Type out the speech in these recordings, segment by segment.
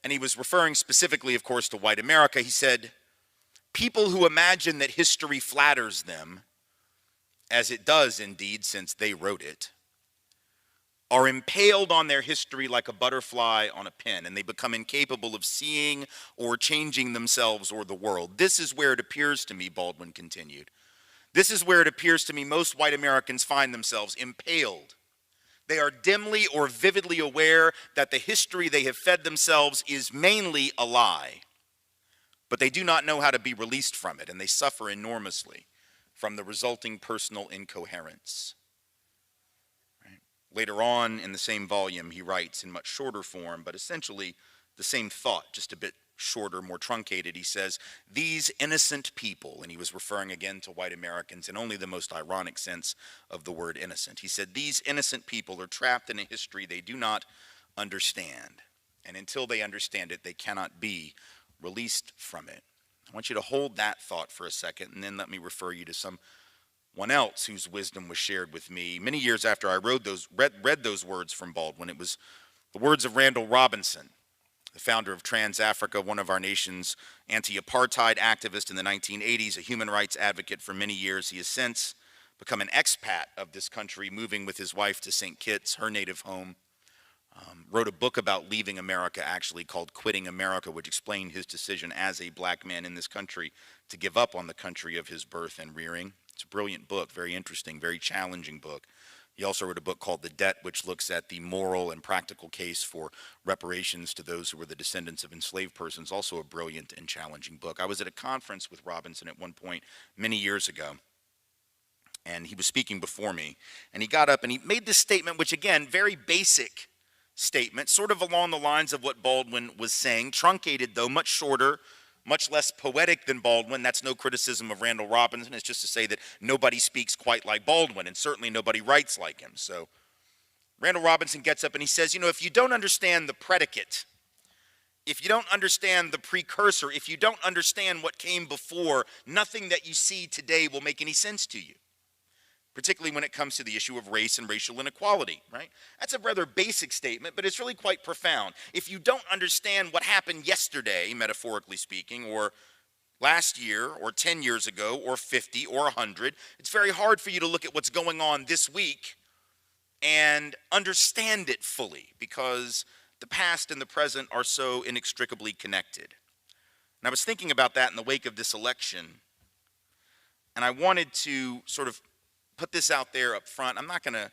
And he was referring specifically, of course, to white America. He said, people who imagine that history flatters them, as it does indeed since they wrote it, are impaled on their history like a butterfly on a pin, and they become incapable of seeing or changing themselves or the world. This is where it appears to me, Baldwin continued, this is where it appears to me most white Americans find themselves impaled. They are dimly or vividly aware that the history they have fed themselves is mainly a lie, but they do not know how to be released from it, and they suffer enormously from the resulting personal incoherence. Right? Later on in the same volume, he writes in much shorter form, but essentially the same thought, just a bit shorter, more truncated. He says, these innocent people, and he was referring again to white Americans in only the most ironic sense of the word innocent. He said, these innocent people are trapped in a history they do not understand, and until they understand it, they cannot be released from it. I want you to hold that thought for a second, and then let me refer you to someone else whose wisdom was shared with me many years after I read those words from Baldwin. It was the words of Randall Robinson, the founder of Trans Africa, one of our nation's anti-apartheid activists in the 1980s, a human rights advocate for many years. He has since become an expat of this country, moving with his wife to St. Kitts, her native home. Wrote a book about leaving America, actually, called Quitting America, which explained his decision as a black man in this country to give up on the country of his birth and rearing. It's a brilliant book, very interesting, very challenging book. He also wrote a book called The Debt, which looks at the moral and practical case for reparations to those who were the descendants of enslaved persons, also a brilliant and challenging book. I was at a conference with Robinson at one point many years ago, and he was speaking before me, and he got up and he made this statement, which again, very basic statement, sort of along the lines of what Baldwin was saying, truncated though, much shorter, much less poetic than Baldwin. That's no criticism of Randall Robinson. It's just to say that nobody speaks quite like Baldwin, and certainly nobody writes like him. So Randall Robinson gets up and he says, you know, if you don't understand the predicate, if you don't understand the precursor, if you don't understand what came before, nothing that you see today will make any sense to you, particularly when it comes to the issue of race and racial inequality, right? That's a rather basic statement, but it's really quite profound. If you don't understand what happened yesterday, metaphorically speaking, or last year, or 10 years ago, or 50, or 100, it's very hard for you to look at what's going on this week and understand it fully, because the past and the present are so inextricably connected. And I was thinking about that in the wake of this election, and I wanted to sort of put this out there up front. I'm not going to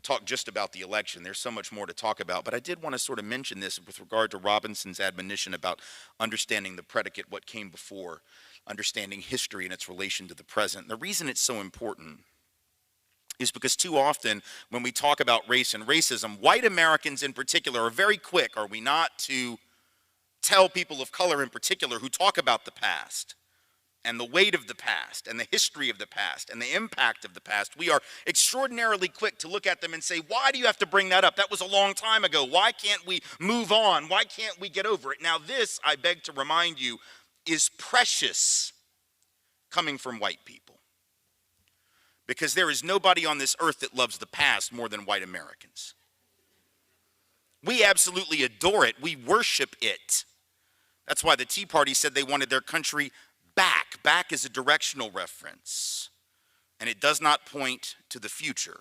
talk just about the election. There's so much more to talk about, but I did want to sort of mention this with regard to Robinson's admonition about understanding the predicate, what came before, understanding history and its relation to the present. The reason it's so important is because too often when we talk about race and racism, white Americans in particular are very quick, are we not, to tell people of color in particular who talk about the past and the weight of the past, and the history of the past, and the impact of the past, we are extraordinarily quick to look at them and say, why do you have to bring that up? That was a long time ago. Why can't we move on? Why can't we get over it? Now this, I beg to remind you, is precious coming from white people. Because there is nobody on this earth that loves the past more than white Americans. We absolutely adore it. We worship it. That's why the Tea Party said they wanted their country back. Back is a directional reference, and it does not point to the future.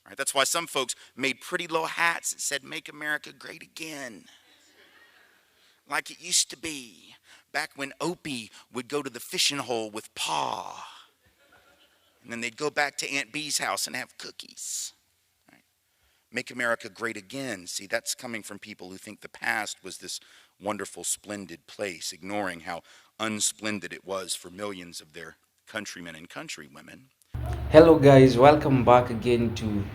Right? That's why some folks made pretty little hats that said, "Make America Great Again," like it used to be, back when Opie would go to the fishing hole with Pa, and then they'd go back to Aunt Bee's house and have cookies. Right? Make America Great Again. See, that's coming from people who think the past was this wonderful, splendid place, ignoring how unsplendid it was for millions of their countrymen and countrywomen. Hello guys, welcome back again to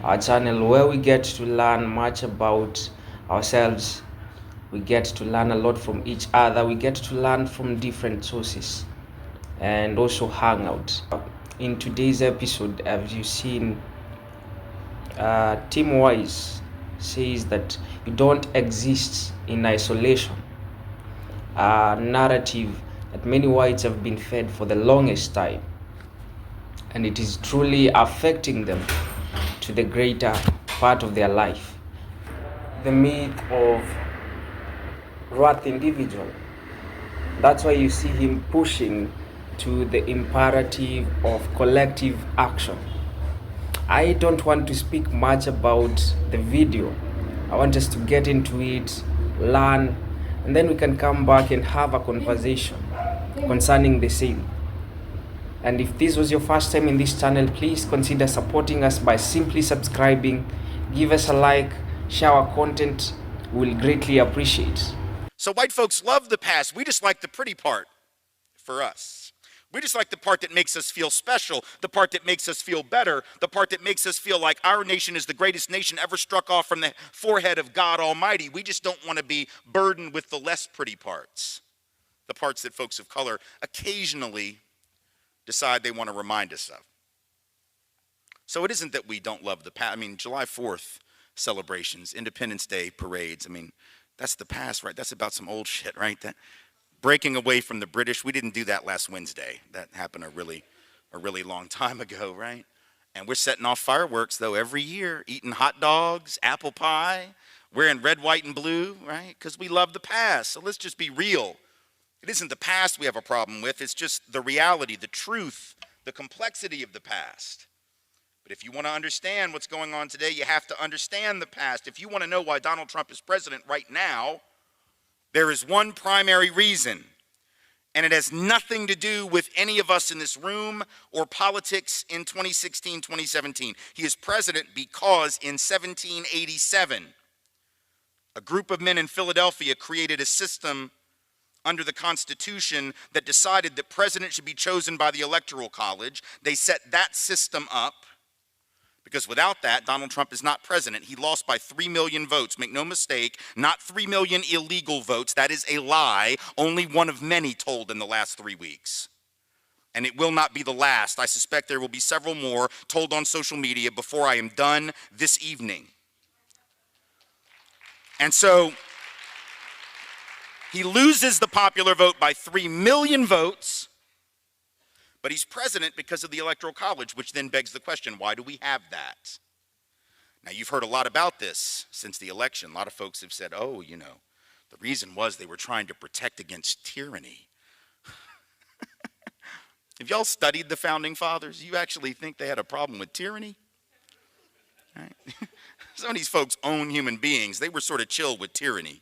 our channel where we get to learn much about ourselves. We get to learn a lot from each other. We get to learn from different sources and also hang out. In today's episode, as you've seen, Tim Wise says that you don't exist in isolation. A narrative that many whites have been fed for the longest time, and it is truly affecting them to the greater part of their life. The myth of wrath individual. That's why you see him pushing to the imperative of collective action. I don't want to speak much about the video. I want us to get into it, learn, and then we can come back and have a conversation concerning the same. And if this was your first time in this channel, please consider supporting us by simply subscribing, give us a like, share our content. We'll greatly appreciate. So white folks love the past. We just like the pretty part for us. We just like the part that makes us feel special, the part that makes us feel better, the part that makes us feel like our nation is the greatest nation ever struck off from the forehead of God Almighty. We just don't want to be burdened with the less pretty parts, the parts that folks of color occasionally decide they want to remind us of. So it isn't that we don't love the past. I mean, July 4th celebrations, Independence Day parades, I mean, that's the past, right? That's about some old shit, right? That breaking away from the British, we didn't do that last Wednesday. That happened a really long time ago, right? And we're setting off fireworks, though, every year, eating hot dogs, apple pie, wearing red, white, and blue, right? Because we love the past. So let's just be real. It isn't the past we have a problem with. It's just the reality, the truth, the complexity of the past. But if you want to understand what's going on today, you have to understand the past. If you want to know why Donald Trump is president right now, there is one primary reason, and it has nothing to do with any of us in this room or politics in 2016, 2017. He is president because in 1787, a group of men in Philadelphia created a system under the Constitution that decided that president should be chosen by the Electoral College. They set that system up because without that, Donald Trump is not president. He lost by 3 million votes. Make no mistake, not 3 million illegal votes. That is a lie, only one of many told in the last 3 weeks. And it will not be the last. I suspect there will be several more told on social media before I am done this evening. And so he loses the popular vote by 3 million votes, but he's president because of the Electoral College, which then begs the question, why do we have that? Now, you've heard a lot about this since the election. A lot of folks have said, oh, you know, the reason was they were trying to protect against tyranny. Have y'all studied the Founding Fathers? You actually think they had a problem with tyranny? Right? Some of these folks own human beings. They were sort of chill with tyranny,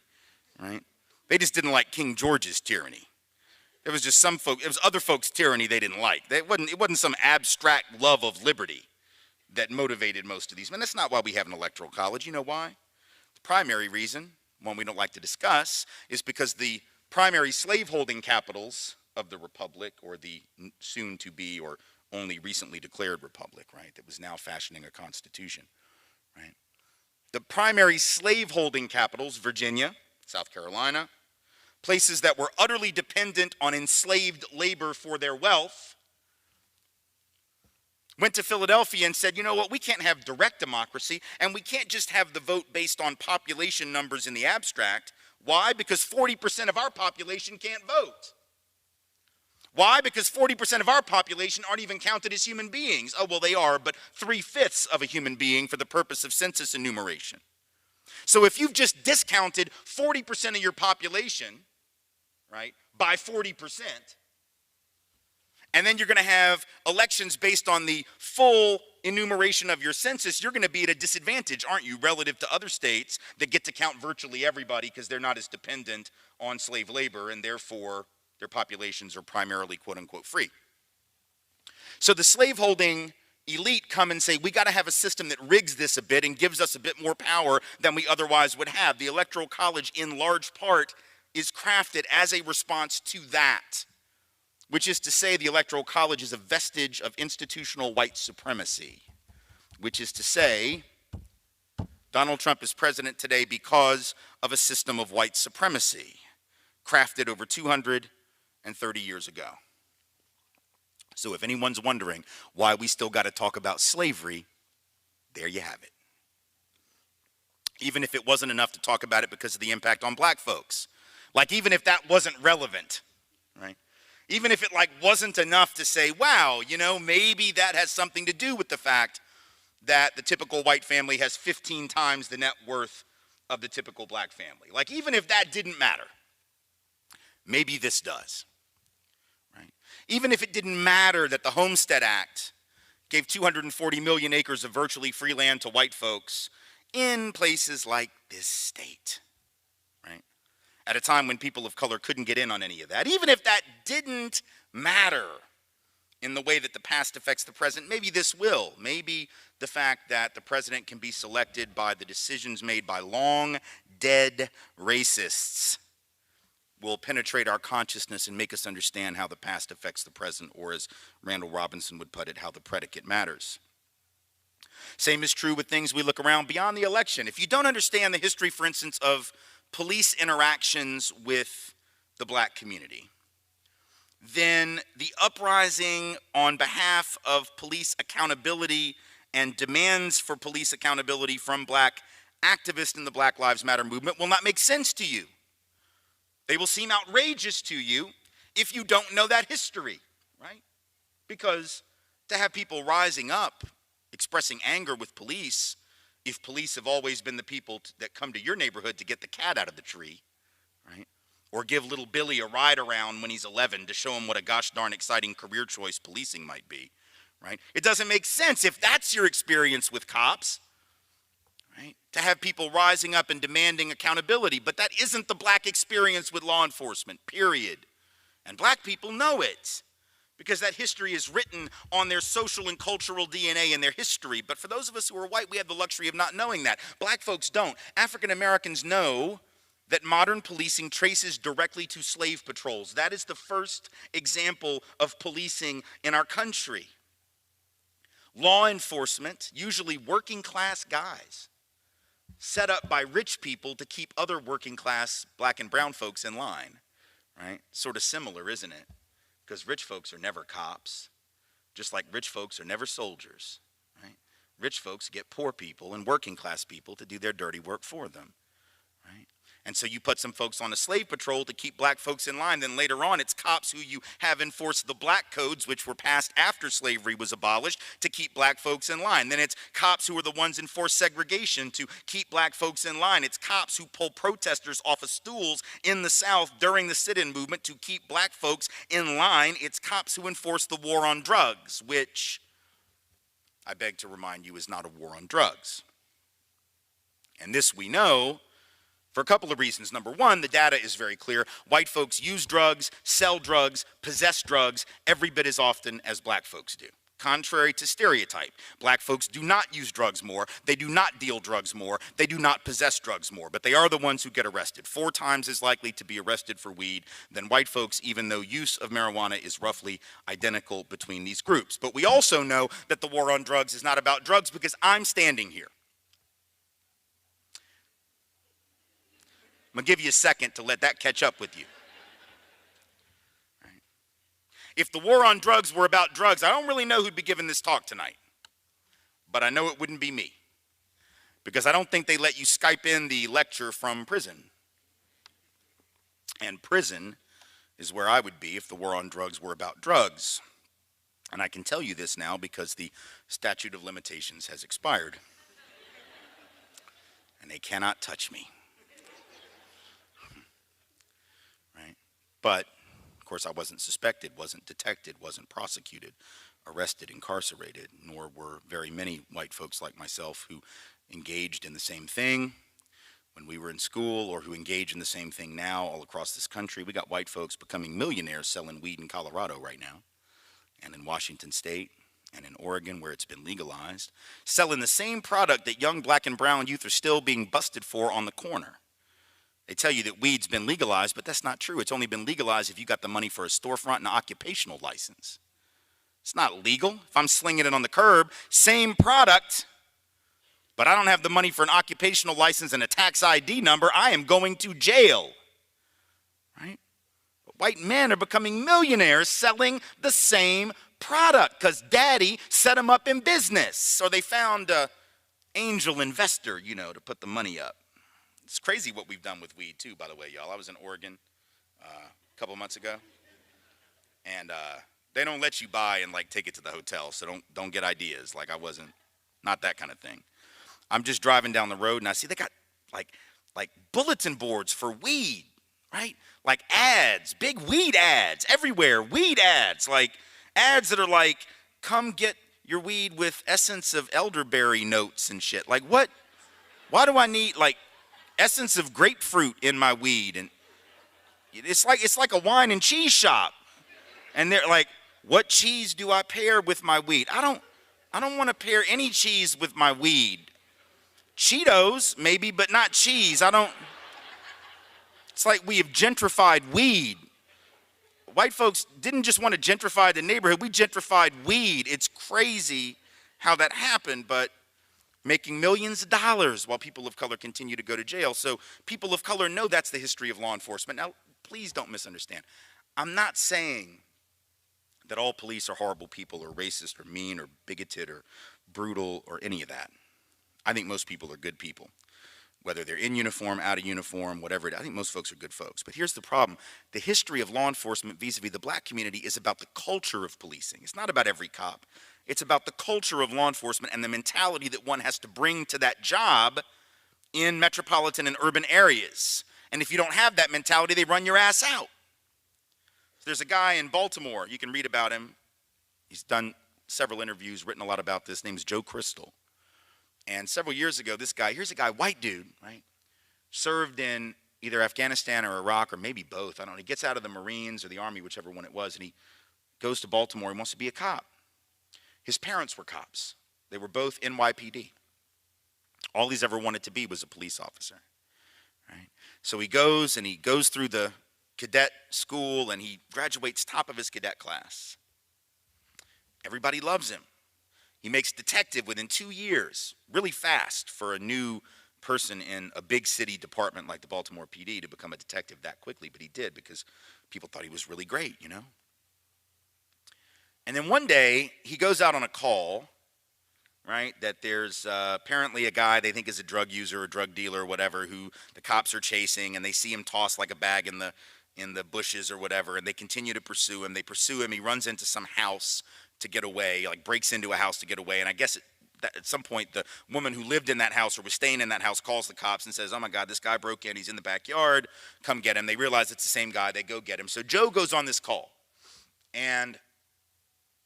right? They just didn't like King George's tyranny. It was just some folk, it was other folks' tyranny they didn't like. It wasn't some abstract love of liberty that motivated most of these men. That's not why we have an electoral college. You know why? The primary reason, one we don't like to discuss, is because the primary slaveholding capitals of the republic, or the soon-to-be or only recently declared republic, right, that was now fashioning a constitution, right? The primary slaveholding capitals, Virginia, South Carolina, places that were utterly dependent on enslaved labor for their wealth, went to Philadelphia and said, you know what, we can't have direct democracy, and we can't just have the vote based on population numbers in the abstract. Why? Because 40% of our population can't vote. Why? Because 40% of our population aren't even counted as human beings. Oh, well, they are, but 3/5 of a human being for the purpose of census enumeration. So if you've just discounted 40% of your population, right, by 40%, and then you're going to have elections based on the full enumeration of your census, you're going to be at a disadvantage, aren't you, relative to other states that get to count virtually everybody because they're not as dependent on slave labor, and therefore their populations are primarily quote-unquote free. So the slaveholding elite come and say, we got to have a system that rigs this a bit and gives us a bit more power than we otherwise would have. The Electoral College, in large part, is crafted as a response to that, which is to say the Electoral College is a vestige of institutional white supremacy, which is to say Donald Trump is president today because of a system of white supremacy crafted over 230 years ago. So if anyone's wondering why we still got to talk about slavery, there you have it. Even if it wasn't enough to talk about it because of the impact on black folks. Like, even if that wasn't relevant, right? Even if it wasn't enough to say, wow, you know, maybe that has something to do with the fact that the typical white family has 15 times the net worth of the typical black family. Like, even if that didn't matter, maybe this does, right? Even if it didn't matter that the Homestead Act gave 240 million acres of virtually free land to white folks in places like this state, right? At a time when people of color couldn't get in on any of that. Even if that didn't matter in the way that the past affects the present, maybe this will. Maybe the fact that the president can be selected by the decisions made by long dead racists will penetrate our consciousness and make us understand how the past affects the present, or as Randall Robinson would put it, how the predicate matters. Same is true with things we look around beyond the election. If you don't understand the history, for instance, of police interactions with the black community, then the uprising on behalf of police accountability and demands for police accountability from black activists in the Black Lives Matter movement will not make sense to you. They will seem outrageous to you if you don't know that history, right? Because to have people rising up, expressing anger with police, if police have always been the people that come to your neighborhood to get the cat out of the tree, right? Or give little Billy a ride around when he's 11 to show him what a gosh darn exciting career choice policing might be, right? It doesn't make sense if that's your experience with cops, right? To have people rising up and demanding accountability, but that isn't the black experience with law enforcement, period. And black people know it, because that history is written on their social and cultural DNA and their history. But for those of us who are white, we have the luxury of not knowing that. Black folks don't. African Americans know that modern policing traces directly to slave patrols. That is the first example of policing in our country. Law enforcement, usually working class guys, set up by rich people to keep other working class black and brown folks in line, right? Sort of similar, isn't it? Because rich folks are never cops, just like rich folks are never soldiers, right? Rich folks get poor people and working class people to do their dirty work for them, right? And so you put some folks on a slave patrol to keep black folks in line. Then later on, it's cops who you have enforce the black codes, which were passed after slavery was abolished, to keep black folks in line. Then it's cops who are the ones enforce segregation to keep black folks in line. It's cops who pull protesters off of stools in the South during the sit-in movement to keep black folks in line. It's cops who enforce the war on drugs, which I beg to remind you is not a war on drugs. And this we know for a couple of reasons. Number one, the data is very clear. White folks use drugs, sell drugs, possess drugs every bit as often as black folks do. Contrary to stereotype, black folks do not use drugs more, they do not deal drugs more, they do not possess drugs more, but they are the ones who get arrested. 4 times as likely to be arrested for weed than white folks, even though use of marijuana is roughly identical between these groups. But we also know that the war on drugs is not about drugs, because I'm standing here. I'm going to give you a second to let that catch up with you. Right. If the war on drugs were about drugs, I don't really know who'd be giving this talk tonight. But I know it wouldn't be me, because I don't think they let you Skype in the lecture from prison. And prison is where I would be if the war on drugs were about drugs. And I can tell you this now because the statute of limitations has expired. And they cannot touch me. But, of course, I wasn't suspected, wasn't detected, wasn't prosecuted, arrested, incarcerated, nor were very many white folks like myself who engaged in the same thing when we were in school, or who engage in the same thing now all across this country. We got white folks becoming millionaires selling weed in Colorado right now, and in Washington State, and in Oregon, where it's been legalized, selling the same product that young black and brown youth are still being busted for on the corner. They tell you that weed's been legalized, but that's not true. It's only been legalized if you got the money for a storefront and an occupational license. It's not legal. If I'm slinging it on the curb, same product, but I don't have the money for an occupational license and a tax ID number, I am going to jail, right? But white men are becoming millionaires selling the same product because daddy set them up in business, or they found an angel investor, to put the money up. It's crazy what we've done with weed, too, by the way, y'all. I was in Oregon a couple months ago, and they don't let you buy and, take it to the hotel, so don't get ideas. I wasn't, not that kind of thing. I'm just driving down the road, and I see they got, like bulletin boards for weed right? Like ads, big weed ads everywhere, weed ads, like ads that are like, come get your weed with essence of elderberry notes and shit. Like what? Why do I need like essence of grapefruit in my weed? And it's like a wine and cheese shop. And they're like, what cheese do I pair with my weed? I don't want to pair any cheese with my weed. Cheetos, maybe, but not cheese. It's like we have gentrified weed. White folks didn't just want to gentrify the neighborhood, we gentrified weed. It's crazy how that happened, but making millions of dollars while people of color continue to go to jail. So people of color know that's the history of law enforcement. Now, please don't misunderstand. I'm not saying that all police are horrible people or racist or mean or bigoted or brutal or any of that. I think most people are good people. Whether they're in uniform, out of uniform, whatever it is, I think most folks are good folks. But here's the problem. The history of law enforcement vis-a-vis the black community is about the culture of policing. It's not about every cop. It's about the culture of law enforcement and the mentality that one has to bring to that job in metropolitan and urban areas. And if you don't have that mentality, they run your ass out. There's a guy in Baltimore, you can read about him. He's done several interviews, written a lot about this. His name's Joe Crystal. And several years ago, here's a guy, white dude, right? Served in either Afghanistan or Iraq or maybe both. I don't know. He gets out of the Marines or the Army, whichever one it was, and he goes to Baltimore and wants to be a cop. His parents were cops. They were both NYPD. All he's ever wanted to be was a police officer, right? So he goes through the cadet school and he graduates top of his cadet class. Everybody loves him. He makes detective within 2 years, really fast for a new person in a big city department like the Baltimore PD to become a detective that quickly, but he did because people thought he was really great, you know? And then one day, he goes out on a call, right, that there's apparently a guy they think is a drug user or drug dealer or whatever who the cops are chasing, and they see him toss like a bag in the bushes or whatever, and they continue to pursue him. They pursue him. He runs into some house to get away, like breaks into a house to get away. And I guess at some point, the woman who lived in that house or was staying in that house calls the cops and says, oh my God, this guy broke in. He's in the backyard. Come get him. They realize it's the same guy. They go get him. So Joe goes on this call. And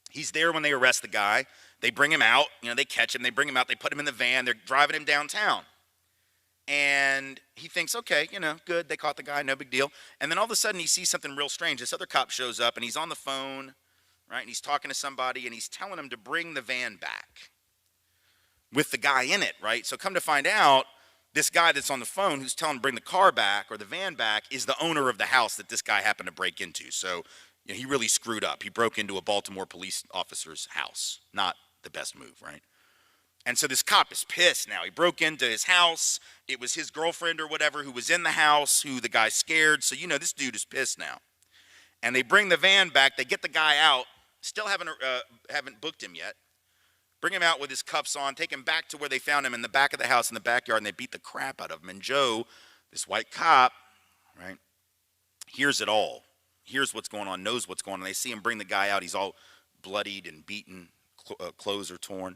he's there when they arrest the guy. They bring him out. You know, they catch him. They bring him out. They put him in the van. They're driving him downtown. And he thinks, okay, you know, good. They caught the guy. No big deal. And then all of a sudden, he sees something real strange. This other cop shows up, and he's on the phone, right? And he's talking to somebody, and he's telling him to bring the van back with the guy in it, right? So come to find out, this guy that's on the phone who's telling him to bring the car back or the van back is the owner of the house that this guy happened to break into. So you know, he really screwed up. He broke into a Baltimore police officer's house. Not the best move, right? And so this cop is pissed now. He broke into his house. It was his girlfriend or whatever who was in the house, who the guy scared. So, you know, this dude is pissed now. And they bring the van back. They get the guy out. Still haven't booked him yet. Bring him out with his cuffs on. Take him back to where they found him in the back of the house in the backyard. And they beat the crap out of him. And Joe, this white cop, right, hears it all. Hears what's going on, knows what's going on. They see him bring the guy out. He's all bloodied and beaten. Clothes are torn.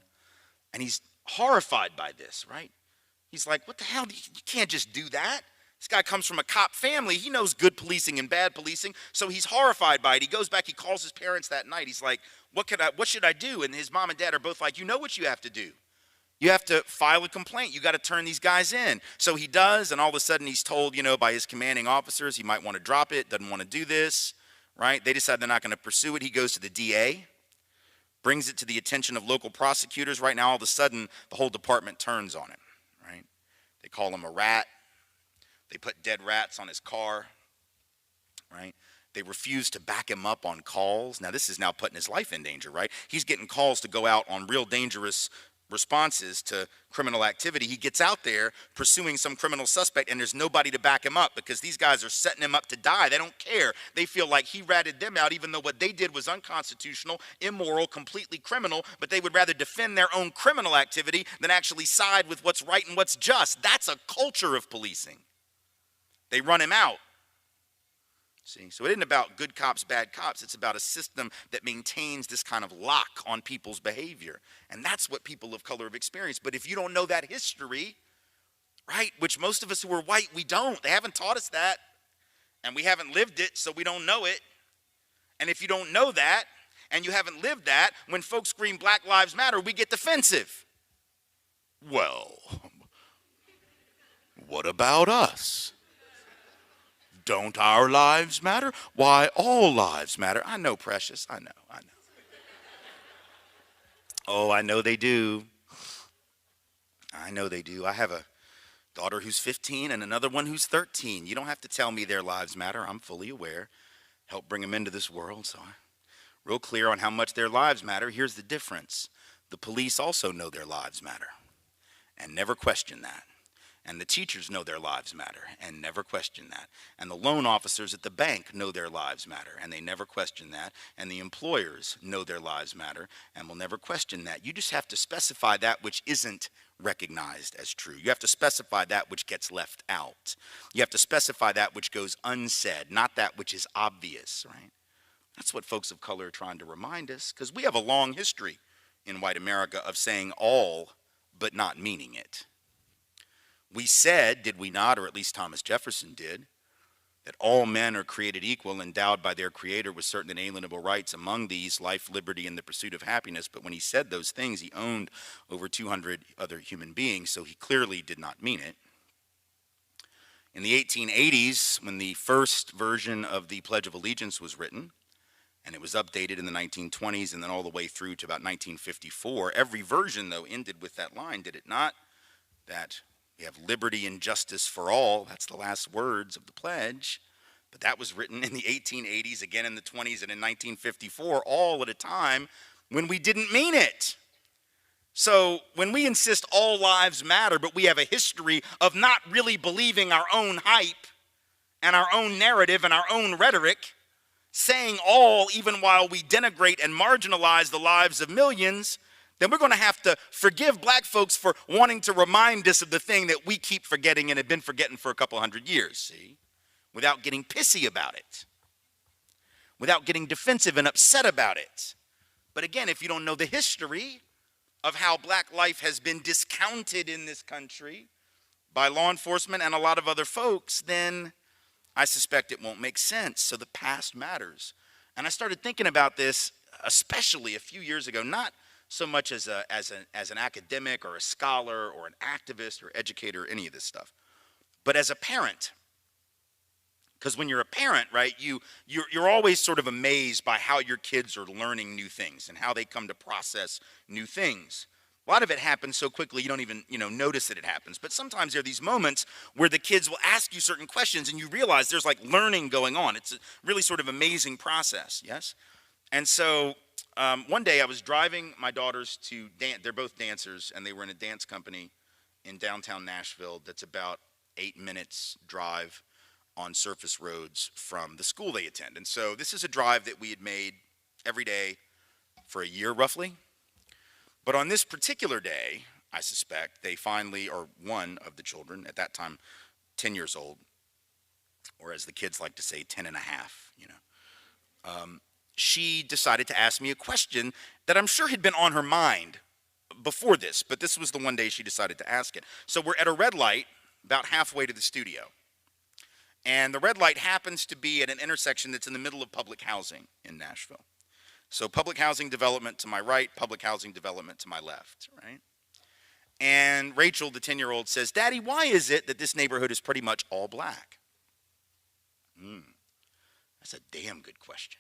And he's horrified by this, right? He's like, what the hell? You can't just do that. This guy comes from a cop family. He knows good policing and bad policing. So he's horrified by it. He goes back. He calls his parents that night. He's like, what should I do? And his mom and dad are both like, you know what you have to do. You have to file a complaint. You got to turn these guys in. So he does. And all of a sudden he's told, you know, by his commanding officers, he might want to drop it, doesn't want to do this, right? They decide they're not going to pursue it. He goes to the DA. Brings it to the attention of local prosecutors. Right now, all of a sudden, the whole department turns on him, right? They call him a rat. They put dead rats on his car, right? They refuse to back him up on calls. Now, this is now putting his life in danger, right? He's getting calls to go out on real dangerous responses to criminal activity. He gets out there pursuing some criminal suspect, and there's nobody to back him up because these guys are setting him up to die. They don't care. They feel like he ratted them out, even though what they did was unconstitutional, immoral, completely criminal, but they would rather defend their own criminal activity than actually side with what's right and what's just. That's a culture of policing. They run him out. See, so it isn't about good cops, bad cops. It's about a system that maintains this kind of lock on people's behavior. And that's what people of color have experienced. But if you don't know that history, right, which most of us who are white, we don't. They haven't taught us that. And we haven't lived it, so we don't know it. And if you don't know that, and you haven't lived that, when folks scream Black Lives Matter, we get defensive. Well, what about us? Don't our lives matter? Why, all lives matter. I know, precious. I know. Oh, I know they do. I know they do. I have a daughter who's 15 and another one who's 13. You don't have to tell me their lives matter. I'm fully aware. Help bring them into this world, so I'm real clear on how much their lives matter. Here's the difference. The police also know their lives matter and never question that. And the teachers know their lives matter and never question that. And the loan officers at the bank know their lives matter and they never question that. And the employers know their lives matter and will never question that. You just have to specify that which isn't recognized as true. You have to specify that which gets left out. You have to specify that which goes unsaid, not that which is obvious, right? That's what folks of color are trying to remind us, because we have a long history in white America of saying all but not meaning it. We said, did we not, or at least Thomas Jefferson did, that all men are created equal, endowed by their creator with certain inalienable rights, among these life, liberty, and the pursuit of happiness. But when he said those things, he owned over 200 other human beings, so he clearly did not mean it. In the 1880s, when the first version of the Pledge of Allegiance was written, and it was updated in the 1920s and then all the way through to about 1954, every version, though, ended with that line, did it not? That we have liberty and justice for all. That's the last words of the pledge. But that was written in the 1880s, again in the 20s, and in 1954, all at a time when we didn't mean it. So when we insist all lives matter, but we have a history of not really believing our own hype and our own narrative and our own rhetoric, saying all even while we denigrate and marginalize the lives of millions, then we're going to have to forgive black folks for wanting to remind us of the thing that we keep forgetting and have been forgetting for a couple hundred years, see? Without getting pissy about it, without getting defensive and upset about it. But again, if you don't know the history of how black life has been discounted in this country by law enforcement and a lot of other folks, then I suspect it won't make sense. So the past matters. And I started thinking about this, especially a few years ago, not so much as an academic or a scholar or an activist or educator or any of this stuff, but as a parent. Because when you're a parent, right, you're always sort of amazed by how your kids are learning new things and how they come to process new things. A lot of it happens so quickly you don't even notice that it happens. But sometimes there are these moments where the kids will ask you certain questions and you realize there's like learning going on. It's a really sort of amazing process, yes? And so one day I was driving my daughters to dance. They're both dancers, and they were in a dance company in downtown Nashville that's about 8 minutes drive on surface roads from the school they attend. And so this is a drive that we had made every day for a year roughly. But on this particular day, I suspect, they finally, or one of the children, at that time 10 years old, or as the kids like to say, 10 and a half, she decided to ask me a question that I'm sure had been on her mind before this, but this was the one day she decided to ask it. So we're at a red light about halfway to the studio. And the red light happens to be at an intersection that's in the middle of public housing in Nashville. So public housing development to my right, public housing development to my left, right? And Rachel, the 10-year-old, says, "Daddy, why is it that this neighborhood is pretty much all black?" That's a damn good question,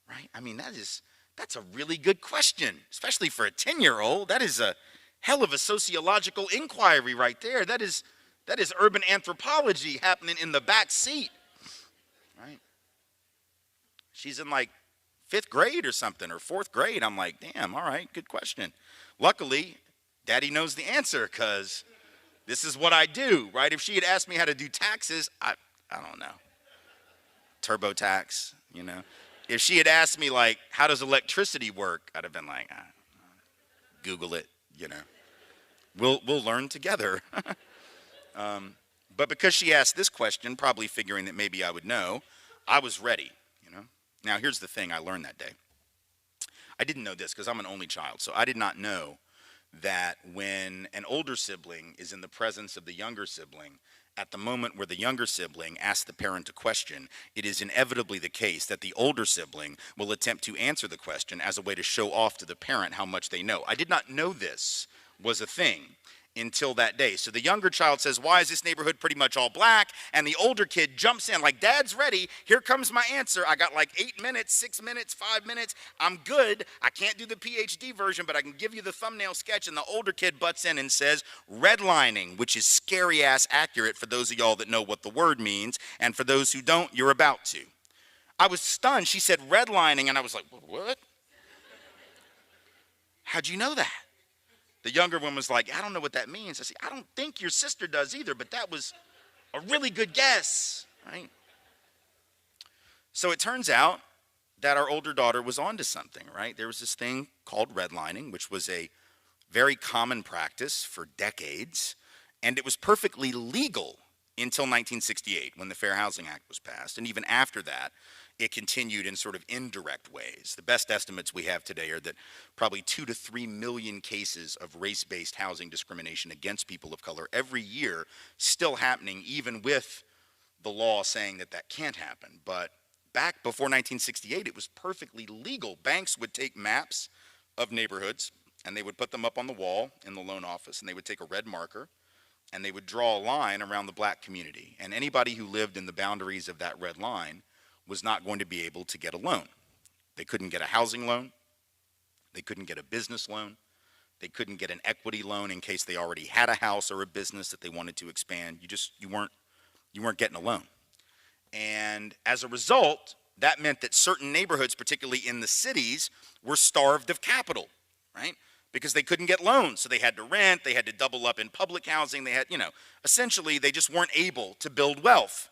right? I mean, that's a really good question, especially for a 10-year-old. That is a hell of a sociological inquiry right there. That is urban anthropology happening in the back seat, right? She's in like 5th grade or something, or 4th grade. I'm like, damn, all right, good question. Luckily, Daddy knows the answer, because this is what I do, right? If she had asked me how to do taxes, I don't know. TurboTax, If she had asked me, like, how does electricity work, I'd have been like, Google it, We'll learn together. But because she asked this question, probably figuring that maybe I would know, I was ready, Now, here's the thing I learned that day. I didn't know this because I'm an only child, so I did not know that when an older sibling is in the presence of the younger sibling at the moment where the younger sibling asks the parent a question, it is inevitably the case that the older sibling will attempt to answer the question as a way to show off to the parent how much they know. I did not know this was a thing until that day. So the younger child says, why is this neighborhood pretty much all black? And the older kid jumps in like, Dad's ready. Here comes my answer. I got like 8 minutes, 6 minutes, 5 minutes. I'm good. I can't do the PhD version, but I can give you the thumbnail sketch. And the older kid butts in and says, redlining, which is scary ass accurate for those of y'all that know what the word means. And for those who don't, you're about to. I was stunned. She said redlining, and I was like, what? How'd you know that? The younger one was like, I don't know what that means. I said, I don't think your sister does either, but that was a really good guess, right? So it turns out that our older daughter was onto something, right? There was this thing called redlining, which was a very common practice for decades, and it was perfectly legal until 1968 when the Fair Housing Act was passed. And even after that, it continued in sort of indirect ways. The best estimates we have today are that probably 2 to 3 million cases of race-based housing discrimination against people of color every year still happening, even with the law saying that that can't happen. But back before 1968, it was perfectly legal. Banks would take maps of neighborhoods and they would put them up on the wall in the loan office, and they would take a red marker and they would draw a line around the black community. And anybody who lived in the boundaries of that red line was not going to be able to get a loan. They couldn't get a housing loan. They couldn't get a business loan. They couldn't get an equity loan in case they already had a house or a business that they wanted to expand. You weren't getting a loan. And as a result, that meant that certain neighborhoods, particularly in the cities, were starved of capital, right? Because they couldn't get loans. So they had to rent, they had to double up in public housing, they had, essentially they just weren't able to build wealth.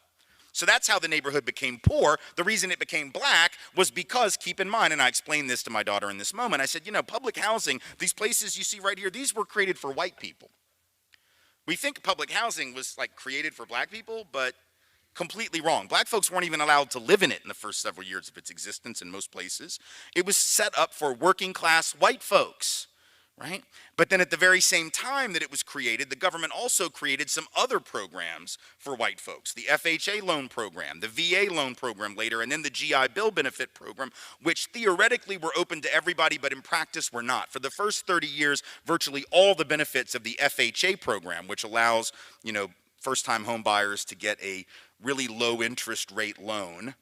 So that's how the neighborhood became poor. The reason it became black was because, keep in mind, and I explained this to my daughter in this moment, I said, public housing, these places you see right here, these were created for white people. We think public housing was like created for black people, but completely wrong. Black folks weren't even allowed to live in it in the first several years of its existence in most places. It was set up for working class white folks. Right? But then at the very same time that it was created, the government also created some other programs for white folks. The FHA loan program, the VA loan program later, and then the GI Bill benefit program, which theoretically were open to everybody, but in practice were not. For the first 30 years, virtually all the benefits of the FHA program, which allows, first-time home buyers to get a really low interest rate loan,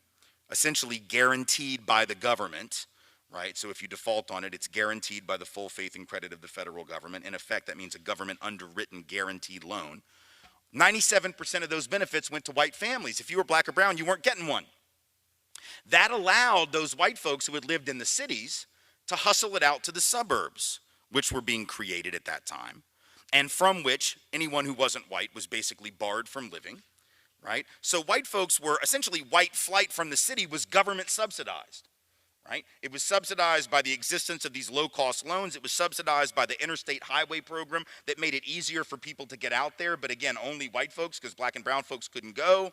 essentially guaranteed by the government, right? So if you default on it, it's guaranteed by the full faith and credit of the federal government. In effect, that means a government underwritten guaranteed loan. 97% of those benefits went to white families. If you were black or brown, you weren't getting one. That allowed those white folks who had lived in the cities to hustle it out to the suburbs, which were being created at that time, and from which anyone who wasn't white was basically barred from living, right? So white folks were, essentially white flight from the city was government subsidized. Right? It was subsidized by the existence of these low-cost loans. It was subsidized by the interstate highway program that made it easier for people to get out there, but again, only white folks, because black and brown folks couldn't go,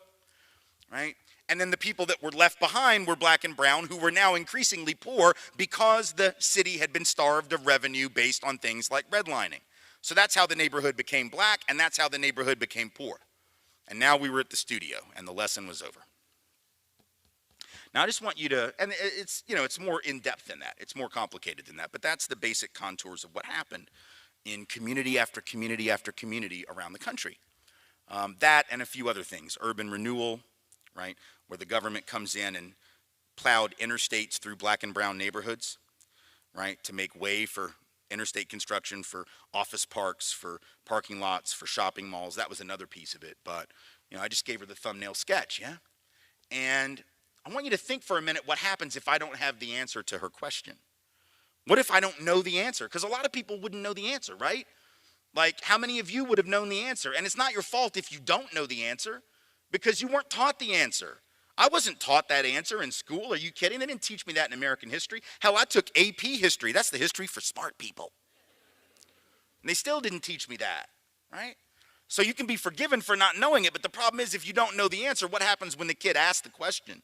right? And then the people that were left behind were black and brown, who were now increasingly poor because the city had been starved of revenue based on things like redlining. So that's how the neighborhood became black, and that's how the neighborhood became poor. And now we were at the studio, and the lesson was over. Now I just want you to, and it's, it's more in-depth than that. It's more complicated than that, but that's the basic contours of what happened in community after community after community around the country. That and a few other things. Urban renewal, right, where the government comes in and plowed interstates through black and brown neighborhoods, right, to make way for interstate construction, for office parks, for parking lots, for shopping malls. That was another piece of it, but, I just gave her the thumbnail sketch, yeah? And I want you to think for a minute what happens if I don't have the answer to her question. What if I don't know the answer? Because a lot of people wouldn't know the answer, right? Like, how many of you would have known the answer? And it's not your fault if you don't know the answer, because you weren't taught the answer. I wasn't taught that answer in school. Are you kidding? They didn't teach me that in American history. Hell, I took AP history. That's the history for smart people. And they still didn't teach me that, right? So you can be forgiven for not knowing it, but the problem is if you don't know the answer, what happens when the kid asks the question?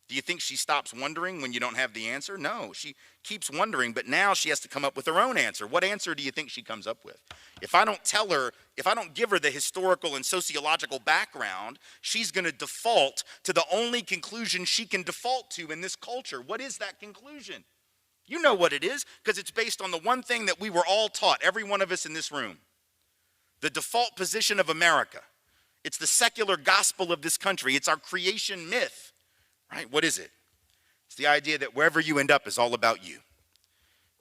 Do you think she stops wondering when you don't have the answer? No, she keeps wondering, but now she has to come up with her own answer. What answer do you think she comes up with? If I don't tell her, if I don't give her the historical and sociological background, she's going to default to the only conclusion she can default to in this culture. What is that conclusion? You know what it is, because it's based on the one thing that we were all taught, every one of us in this room. The default position of America. It's the secular gospel of this country. It's our creation myth. Right? What is it? It's the idea that wherever you end up is all about you.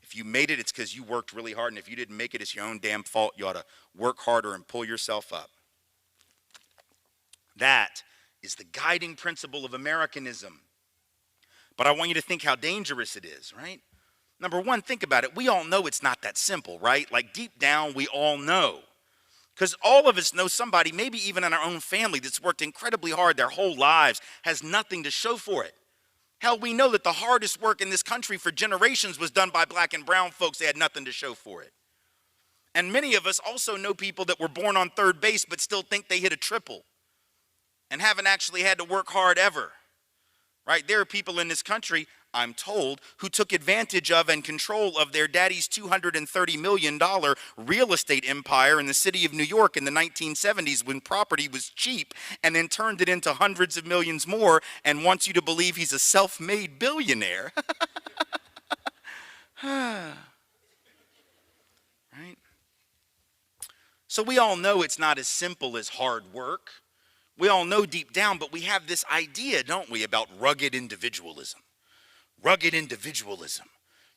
If you made it, it's because you worked really hard, and if you didn't make it, it's your own damn fault. You ought to work harder and pull yourself up. That is the guiding principle of Americanism. But I want you to think how dangerous it is, right? Number one, think about it. We all know it's not that simple, right? Like deep down, we all know. Because all of us know somebody, maybe even in our own family, that's worked incredibly hard their whole lives, has nothing to show for it. Hell, we know that the hardest work in this country for generations was done by black and brown folks. They had nothing to show for it. And many of us also know people that were born on third base but still think they hit a triple and haven't actually had to work hard ever. Right? There are people in this country, I'm told, who took advantage of and control of their daddy's $230 million real estate empire in the city of New York in the 1970s when property was cheap, and then turned it into hundreds of millions more and wants you to believe he's a self-made billionaire. Right? So we all know it's not as simple as hard work. We all know deep down, but we have this idea, don't we, about rugged individualism. Rugged individualism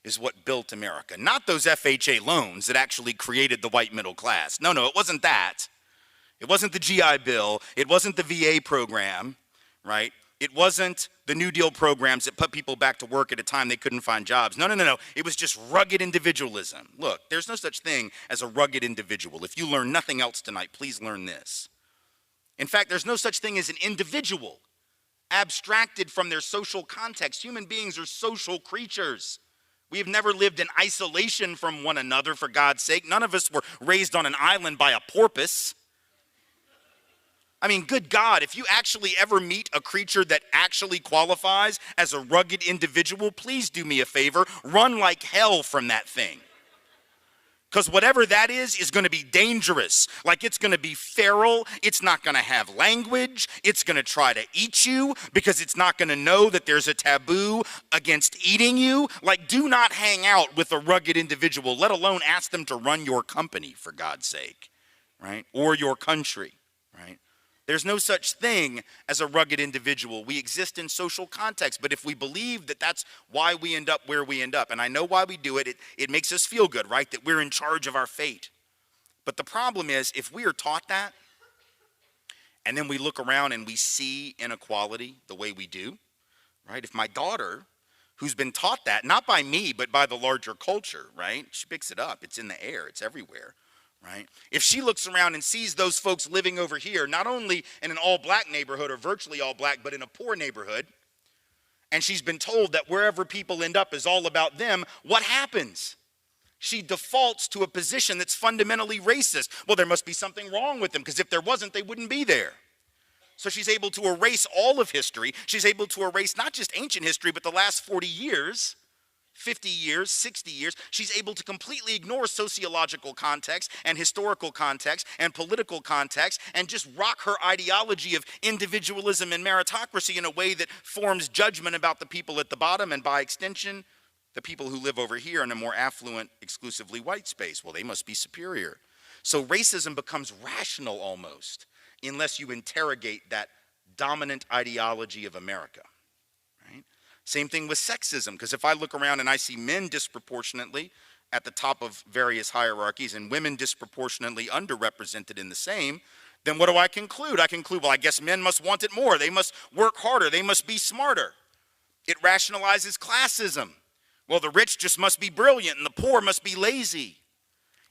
is what built America. Not those FHA loans that actually created the white middle class. No, it wasn't that. It wasn't the GI Bill. It wasn't the VA program, right? It wasn't the New Deal programs that put people back to work at a time they couldn't find jobs. No. It was just rugged individualism. Look, there's no such thing as a rugged individual. If you learn nothing else tonight, please learn this. In fact, there's no such thing as an individual abstracted from their social context. Human beings are social creatures. We have never lived in isolation from one another, for God's sake. None of us were raised on an island by a porpoise. I mean, good God, if you actually ever meet a creature that actually qualifies as a rugged individual, please do me a favor, run like hell from that thing. Because whatever that is going to be dangerous. Like it's going to be feral. It's not going to have language. It's going to try to eat you because it's not going to know that there's a taboo against eating you. Like, do not hang out with a rugged individual, let alone ask them to run your company, for God's sake, right? Or your country, right? There's no such thing as a rugged individual. We exist in social context, but if we believe that that's why we end up where we end up, and I know why we do it, it makes us feel good, right, that we're in charge of our fate. But the problem is, if we are taught that, and then we look around and we see inequality the way we do, right? If my daughter, who's been taught that, not by me, but by the larger culture, right? She picks it up. It's in the air. It's everywhere. Right? If she looks around and sees those folks living over here, not only in an all-black neighborhood or virtually all-black, but in a poor neighborhood, and she's been told that wherever people end up is all about them, what happens? She defaults to a position that's fundamentally racist. Well, there must be something wrong with them, because if there wasn't, they wouldn't be there. So she's able to erase all of history. She's able to erase not just ancient history, but the last 40 years, 50 years, 60 years, she's able to completely ignore sociological context and historical context and political context and just rock her ideology of individualism and meritocracy in a way that forms judgment about the people at the bottom and, by extension, the people who live over here in a more affluent, exclusively white space. Well, they must be superior. So racism becomes rational almost unless you interrogate that dominant ideology of America. Same thing with sexism, because if I look around and I see men disproportionately at the top of various hierarchies and women disproportionately underrepresented in the same, then what do I conclude? I conclude, well, I guess men must want it more. They must work harder. They must be smarter. It rationalizes classism. Well, the rich just must be brilliant and the poor must be lazy.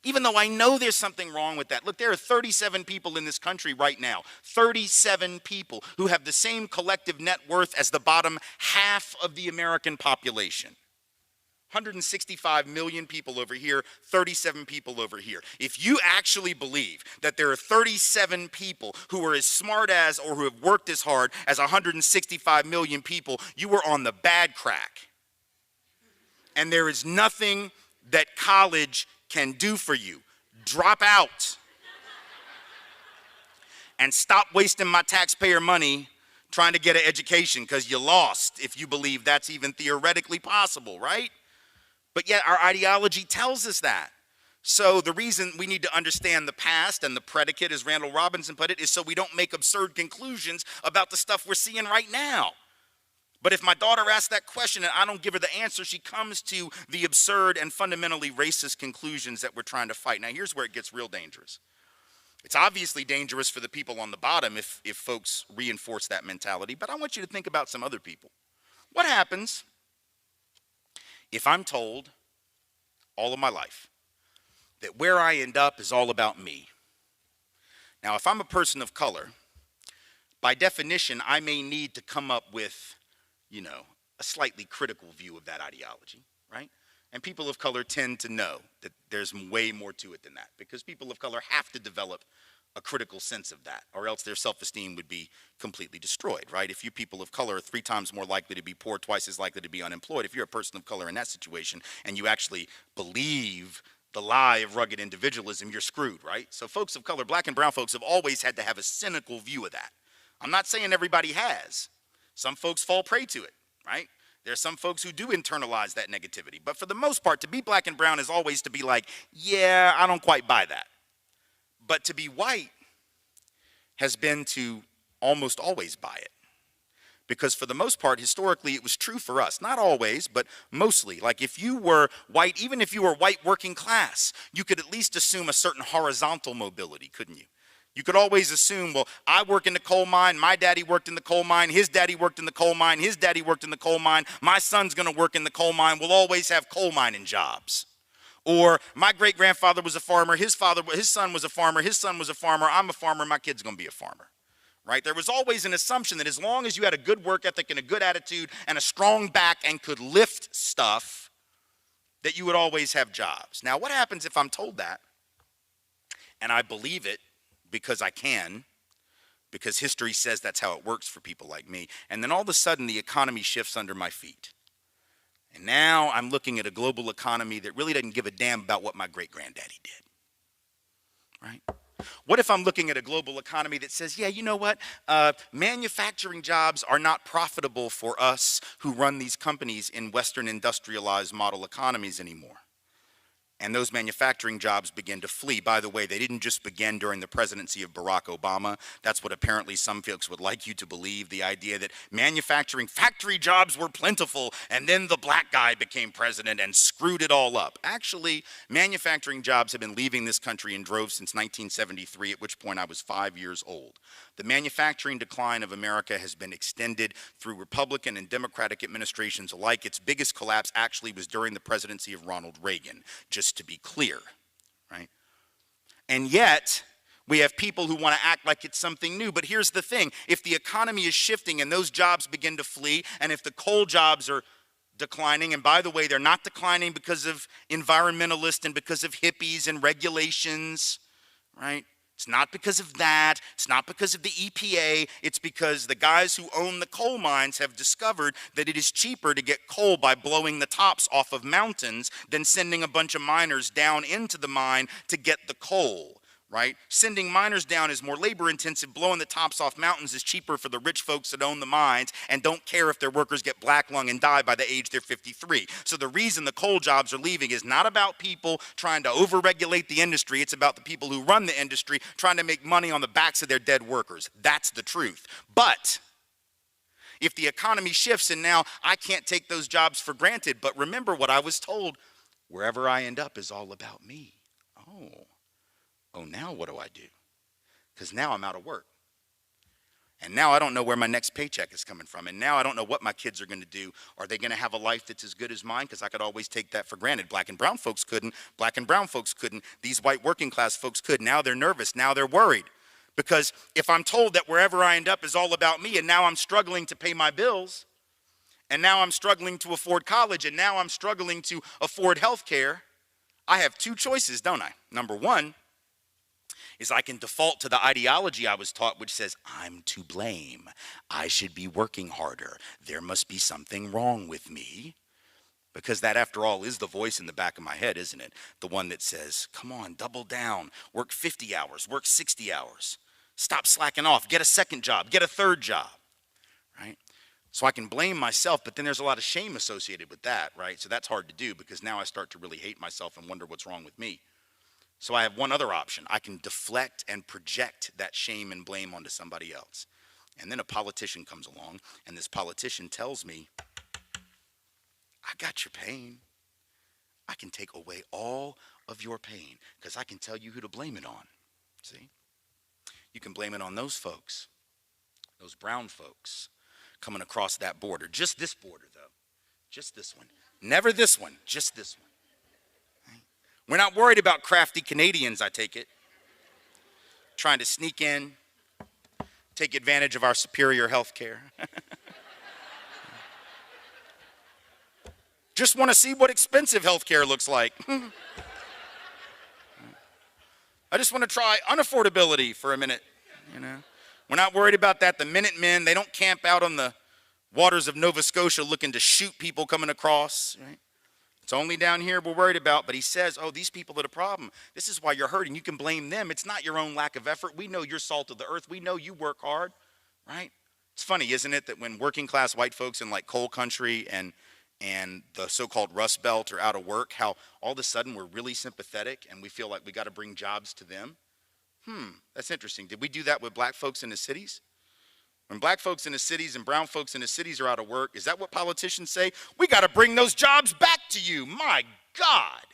Even though I know there's something wrong with that. Look, there are 37 people in this country right now, 37 people who have the same collective net worth as the bottom half of the American population. 165 million people over here, 37 people over here. If you actually believe that there are 37 people who are as smart as or who have worked as hard as 165 million people, you are on the bad crack. And there is nothing that college can do for you. Drop out. And stop wasting my taxpayer money trying to get an education, because you lost if you believe that's even theoretically possible, right? But yet our ideology tells us that. So the reason we need to understand the past and the predicate, as Randall Robinson put it, is so we don't make absurd conclusions about the stuff we're seeing right now. But if my daughter asks that question and I don't give her the answer, she comes to the absurd and fundamentally racist conclusions that we're trying to fight. Now here's where it gets real dangerous. It's obviously dangerous for the people on the bottom if folks reinforce that mentality, but I want you to think about some other people. What happens if I'm told all of my life that where I end up is all about me? Now, if I'm a person of color, by definition, I may need to come up with, a slightly critical view of that ideology, right? And people of color tend to know that there's way more to it than that, because people of color have to develop a critical sense of that, or else their self-esteem would be completely destroyed, right? If you people of color are 3 times more likely to be poor, twice as likely to be unemployed, if you're a person of color in that situation and you actually believe the lie of rugged individualism, you're screwed, right? So folks of color, black and brown folks, have always had to have a cynical view of that. I'm not saying everybody has. Some folks fall prey to it, right? There are some folks who do internalize that negativity. But for the most part, to be black and brown is always to be like, yeah, I don't quite buy that. But to be white has been to almost always buy it. Because for the most part, historically, it was true for us. Not always, but mostly. Like if you were white, even if you were white working class, you could at least assume a certain horizontal mobility, couldn't you? You could always assume, well, I work in the coal mine, my daddy worked in the coal mine, his daddy worked in the coal mine, his daddy worked in the coal mine, my son's gonna work in the coal mine, we'll always have coal mining jobs. Or my great-grandfather was a farmer, his son was a farmer, his son was a farmer, I'm a farmer, my kid's gonna be a farmer, right? There was always an assumption that as long as you had a good work ethic and a good attitude and a strong back and could lift stuff, that you would always have jobs. Now, what happens if I'm told that, and I believe it, because I can, because history says that's how it works for people like me, and then all of a sudden the economy shifts under my feet. And now I'm looking at a global economy that really doesn't give a damn about what my great-granddaddy did, right? What if I'm looking at a global economy that says, yeah, you know what, manufacturing jobs are not profitable for us who run these companies in Western industrialized model economies anymore? And those manufacturing jobs begin to flee. By the way, they didn't just begin during the presidency of Barack Obama. That's what apparently some folks would like you to believe, the idea that manufacturing factory jobs were plentiful and then the black guy became president and screwed it all up. Actually, manufacturing jobs have been leaving this country in droves since 1973, at which point I was 5 years old. The manufacturing decline of America has been extended through Republican and Democratic administrations alike. Its biggest collapse actually was during the presidency of Ronald Reagan, just to be clear, right? And yet, we have people who want to act like it's something new. But here's the thing. If the economy is shifting and those jobs begin to flee, and if the coal jobs are declining, and by the way, they're not declining because of environmentalists and because of hippies and regulations, right? It's not because of that. It's not because of the EPA. It's because the guys who own the coal mines have discovered that it is cheaper to get coal by blowing the tops off of mountains than sending a bunch of miners down into the mine to get the coal, right? Sending miners down is more labor intensive. Blowing the tops off mountains is cheaper for the rich folks that own the mines and don't care if their workers get black lung and die by the age they're 53. So the reason the coal jobs are leaving is not about people trying to overregulate the industry. It's about the people who run the industry trying to make money on the backs of their dead workers. That's the truth. But if the economy shifts and now I can't take those jobs for granted, but remember what I was told, wherever I end up is all about me. Oh, now what do I do? Because now I'm out of work. And now I don't know where my next paycheck is coming from. And now I don't know what my kids are going to do. Are they going to have a life that's as good as mine? Because I could always take that for granted. Black and brown folks couldn't. Black and brown folks couldn't. These white working class folks could. Now they're nervous. Now they're worried. Because if I'm told that wherever I end up is all about me and now I'm struggling to pay my bills, and now I'm struggling to afford college, and now I'm struggling to afford health care, I have two choices, don't I? Number one is I can default to the ideology I was taught, which says, I'm to blame. I should be working harder. There must be something wrong with me. Because that, after all, is the voice in the back of my head, isn't it? The one that says, come on, double down, work 50 hours, work 60 hours. Stop slacking off, get a second job, get a third job, right? So I can blame myself, but then there's a lot of shame associated with that, right? So that's hard to do because now I start to really hate myself and wonder what's wrong with me. So I have one other option. I can deflect and project that shame and blame onto somebody else. And then a politician comes along, and this politician tells me, I got your pain. I can take away all of your pain because I can tell you who to blame it on. See? You can blame it on those folks, those brown folks coming across that border. Just this border, though. Just this one. Never this one, just this one. Right? We're not worried about crafty Canadians, I take it, trying to sneak in, take advantage of our superior health care. Just want to see what expensive health care looks like. I just want to try unaffordability for a minute, you know. We're not worried about that. The Minutemen, they don't camp out on the waters of Nova Scotia looking to shoot people coming across, right? It's only down here we're worried about, but he says, oh, these people are the problem. This is why you're hurting. You can blame them. It's not your own lack of effort. We know you're salt of the earth. We know you work hard, right? It's funny, isn't it, that when working class white folks in like coal country and the so-called Rust Belt are out of work, how all of a sudden we're really sympathetic and we feel like we got to bring jobs to them. That's interesting. Did we do that with black folks in the cities? When black folks in the cities and brown folks in the cities are out of work, is that what politicians say? We got to bring those jobs back to you. My God.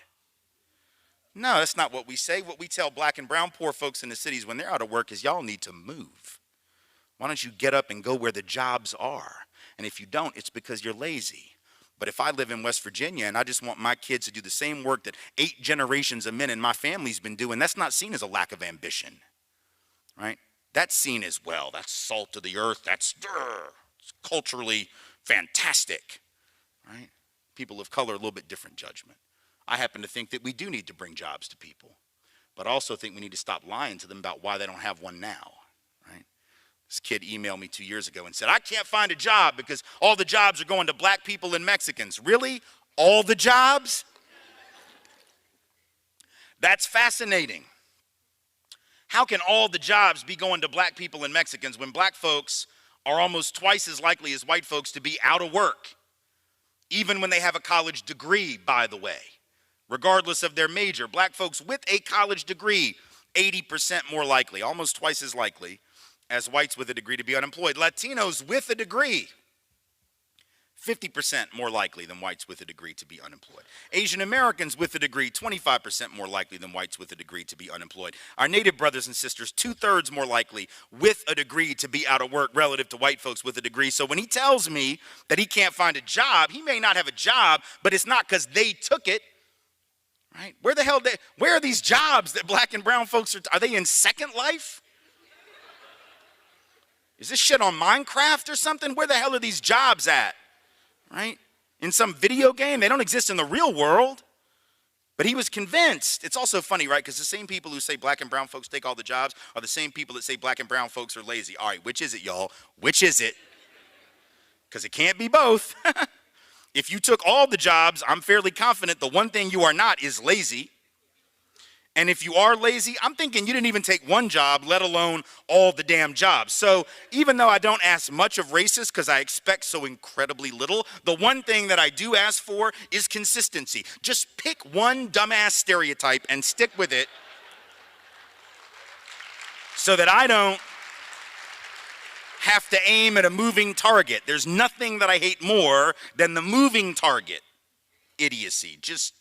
No, that's not what we say. What we tell black and brown poor folks in the cities when they're out of work is y'all need to move. Why don't you get up and go where the jobs are? And if you don't, it's because you're lazy. But if I live in West Virginia and I just want my kids to do the same work that 8 generations of men in my family's been doing, that's not seen as a lack of ambition, right? That's seen as, well, that's salt of the earth, that's it's culturally fantastic, right? People of color, a little bit different judgment. I happen to think that we do need to bring jobs to people, but I also think we need to stop lying to them about why they don't have one now, right? This kid emailed me 2 years ago and said, I can't find a job because all the jobs are going to black people and Mexicans. Really? All the jobs? That's fascinating. How can all the jobs be going to black people and Mexicans when black folks are almost twice as likely as white folks to be out of work, even when they have a college degree, by the way, regardless of their major? Black folks with a college degree, 80% more likely, almost twice as likely as whites with a degree to be unemployed. Latinos with a degree, 50% more likely than whites with a degree to be unemployed. Asian Americans with a degree, 25% more likely than whites with a degree to be unemployed. Our Native brothers and sisters, 2/3 more likely with a degree to be out of work relative to white folks with a degree. So when he tells me that he can't find a job, he may not have a job, but it's not because they took it, right? Where are these jobs that black and brown folks are they in Second Life? Is this shit on Minecraft or something? Where the hell are these jobs at? Right? In some video game? They don't exist in the real world. But he was convinced. It's also funny, right? Because the same people who say black and brown folks take all the jobs are the same people that say black and brown folks are lazy. All right, which is it, y'all? Which is it? Because it can't be both. If you took all the jobs, I'm fairly confident the one thing you are not is lazy. And if you are lazy, I'm thinking you didn't even take one job, let alone all the damn jobs. So even though I don't ask much of racists because I expect so incredibly little, the one thing that I do ask for is consistency. Just pick one dumbass stereotype and stick with it so that I don't have to aim at a moving target. There's nothing that I hate more than the moving target idiocy. Just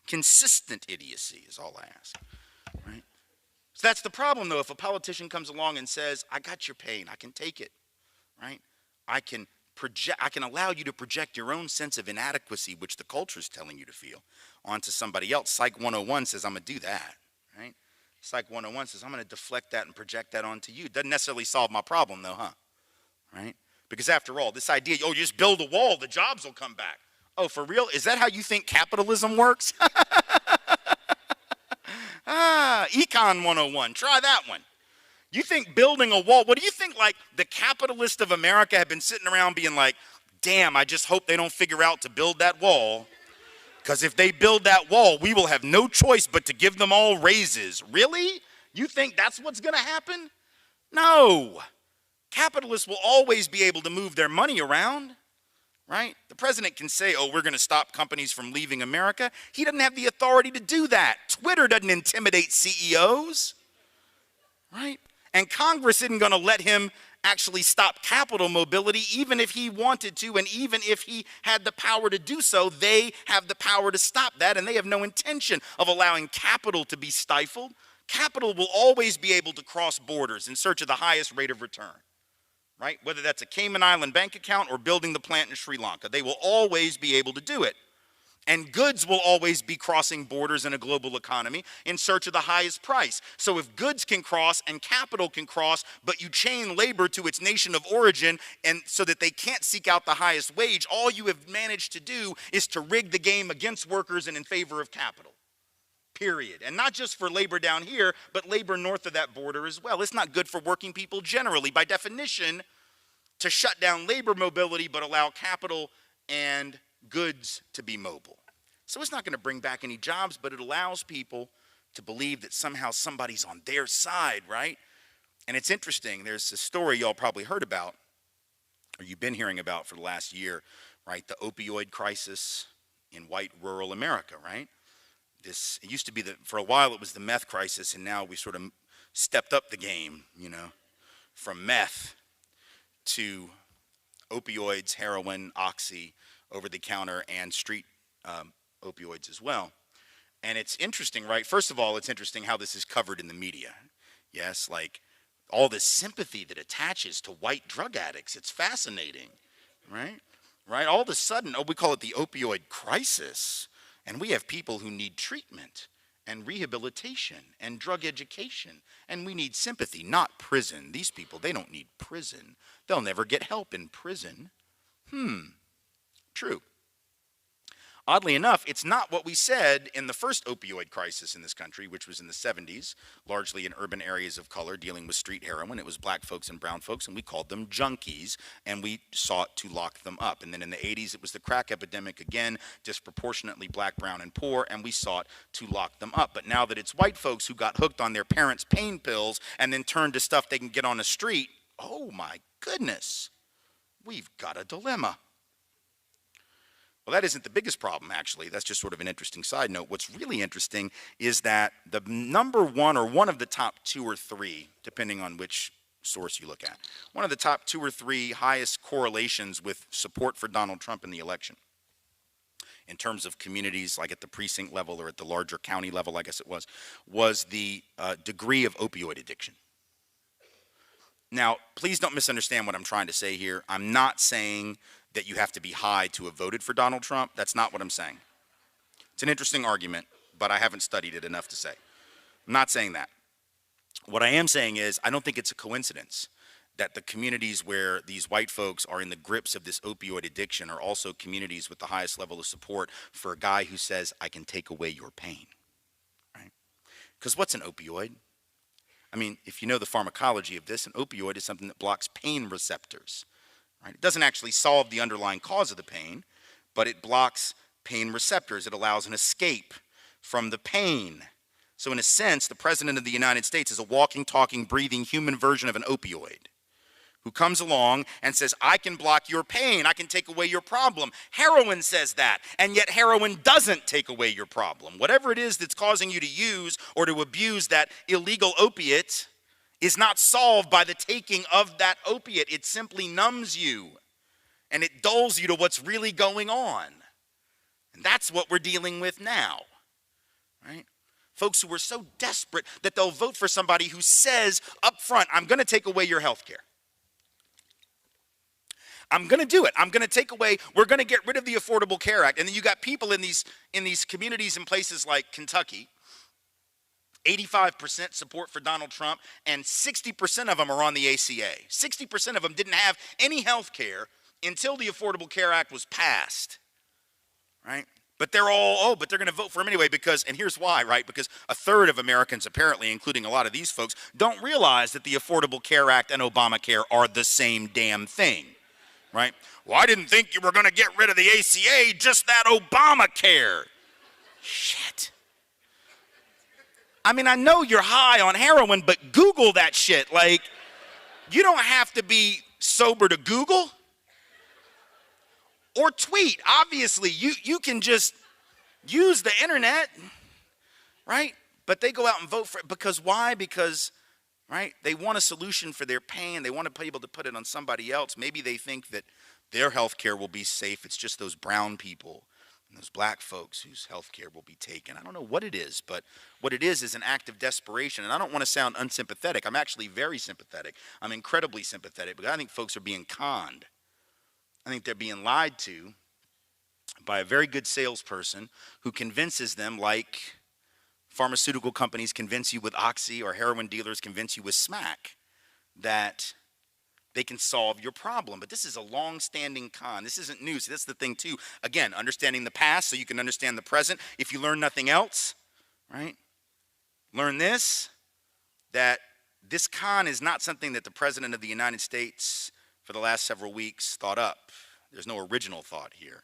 consistent idiocy is all I ask, right? So that's the problem, though. If a politician comes along and says, I got your pain, I can take it, right? I can allow you to project your own sense of inadequacy, which the culture is telling you to feel, onto somebody else. Psych 101 says, I'm going to do that, right? Psych 101 says, I'm going to deflect that and project that onto you. Doesn't necessarily solve my problem, though, huh? Right? Because after all, this idea, oh, you just build a wall, the jobs will come back. Oh, for real? Is that how you think capitalism works? Econ 101, try that one. You think building a wall, what do you think, like, the capitalists of America have been sitting around being like, damn, I just hope they don't figure out to build that wall, because if they build that wall, we will have no choice but to give them all raises. Really? You think that's what's going to happen? No. Capitalists will always be able to move their money around, right? The president can say, oh, we're going to stop companies from leaving America. He doesn't have the authority to do that. Twitter doesn't intimidate CEOs, right? And Congress isn't going to let him actually stop capital mobility, even if he wanted to, and even if he had the power to do so. They have the power to stop that, and they have no intention of allowing capital to be stifled. Capital will always be able to cross borders in search of the highest rate of return, right? Whether that's a Cayman Island bank account or building the plant in Sri Lanka, they will always be able to do it. And goods will always be crossing borders in a global economy in search of the highest price. So if goods can cross and capital can cross, but you chain labor to its nation of origin and so that they can't seek out the highest wage, all you have managed to do is to rig the game against workers and in favor of capital. Period. And not just for labor down here, but labor north of that border as well. It's not good for working people generally, by definition, to shut down labor mobility but allow capital and goods to be mobile. So it's not going to bring back any jobs, but it allows people to believe that somehow somebody's on their side, right? And it's interesting. There's a story y'all probably heard about, or you've been hearing about for the last year, right? The opioid crisis in white rural America, right? It used to be that for a while it was the meth crisis, and now we sort of stepped up the game, you know, from meth to opioids, heroin, oxy, over-the-counter, and street opioids as well. And it's interesting, right? First of all, it's interesting how this is covered in the media. Yes, like all this sympathy that attaches to white drug addicts. It's fascinating, right? Right? All of a sudden, we call it the opioid crisis. And we have people who need treatment and rehabilitation and drug education. And we need sympathy, not prison. These people, they don't need prison. They'll never get help in prison. True. Oddly enough, it's not what we said in the first opioid crisis in this country, which was in the 70s, largely in urban areas of color dealing with street heroin. It was black folks and brown folks, and we called them junkies, and we sought to lock them up. And then in the 80s, it was the crack epidemic again, disproportionately black, brown, and poor, and we sought to lock them up. But now that it's white folks who got hooked on their parents' pain pills and then turned to stuff they can get on the street, oh my goodness, we've got a dilemma. Well, that isn't the biggest problem, actually. That's just sort of an interesting side note. What's really interesting is that the number one, or one of the top two or three, depending on which source you look at, one of the top two or three highest correlations with support for Donald Trump in the election, in terms of communities, like at the precinct level or at the larger county level, I guess it was the degree of opioid addiction. Now, please don't misunderstand what I'm trying to say here. I'm not saying that you have to be high to have voted for Donald Trump. That's not what I'm saying. It's an interesting argument, but I haven't studied it enough to say. I'm not saying that. What I am saying is I don't think it's a coincidence that the communities where these white folks are in the grips of this opioid addiction are also communities with the highest level of support for a guy who says, I can take away your pain, right? Because what's an opioid? I mean, if you know the pharmacology of this, an opioid is something that blocks pain receptors. Right? It doesn't actually solve the underlying cause of the pain, but it blocks pain receptors. It allows an escape from the pain. So in a sense, the President of the United States is a walking, talking, breathing human version of an opioid who comes along and says, I can block your pain, I can take away your problem. Heroin says that, and yet heroin doesn't take away your problem. Whatever it is that's causing you to use or to abuse that illegal opiate is not solved by the taking of that opiate. It simply numbs you, and it dulls you to what's really going on. And that's what we're dealing with now, right? Folks who are so desperate that they'll vote for somebody who says up front, I'm going to take away your health care. I'm going to do it. I'm going to take away, we're going to get rid of the Affordable Care Act. And then you got people in these communities in places like Kentucky 85% support for Donald Trump, and 60% of them are on the ACA. 60% of them didn't have any health care until the Affordable Care Act was passed, right? But they're all, but they're going to vote for him anyway because, and here's why, right? Because a third of Americans, apparently, including a lot of these folks, don't realize that the Affordable Care Act and Obamacare are the same damn thing, right? Well, I didn't think you were going to get rid of the ACA, just that Obamacare. Shit. I mean, I know you're high on heroin, but Google that shit. Like, you don't have to be sober to Google or tweet. Obviously, you can just use the internet, right? But they go out and vote for it because why? Because, right, they want a solution for their pain. They want to be able to put it on somebody else. Maybe they think that their health care will be safe. It's just those brown people and those black folks whose health care will be taken. I don't know what it is, but what it is an act of desperation. And I don't want to sound unsympathetic. I'm actually very sympathetic. I'm incredibly sympathetic, because I think folks are being conned. I think they're being lied to by a very good salesperson who convinces them, like pharmaceutical companies convince you with Oxy or heroin dealers convince you with Smack, that they can solve your problem. But this is a long-standing con. This isn't new. So that's the thing, too. Again, understanding the past so you can understand the present. If you learn nothing else, right, learn this, that this con is not something that the President of the United States for the last several weeks thought up. There's no original thought here,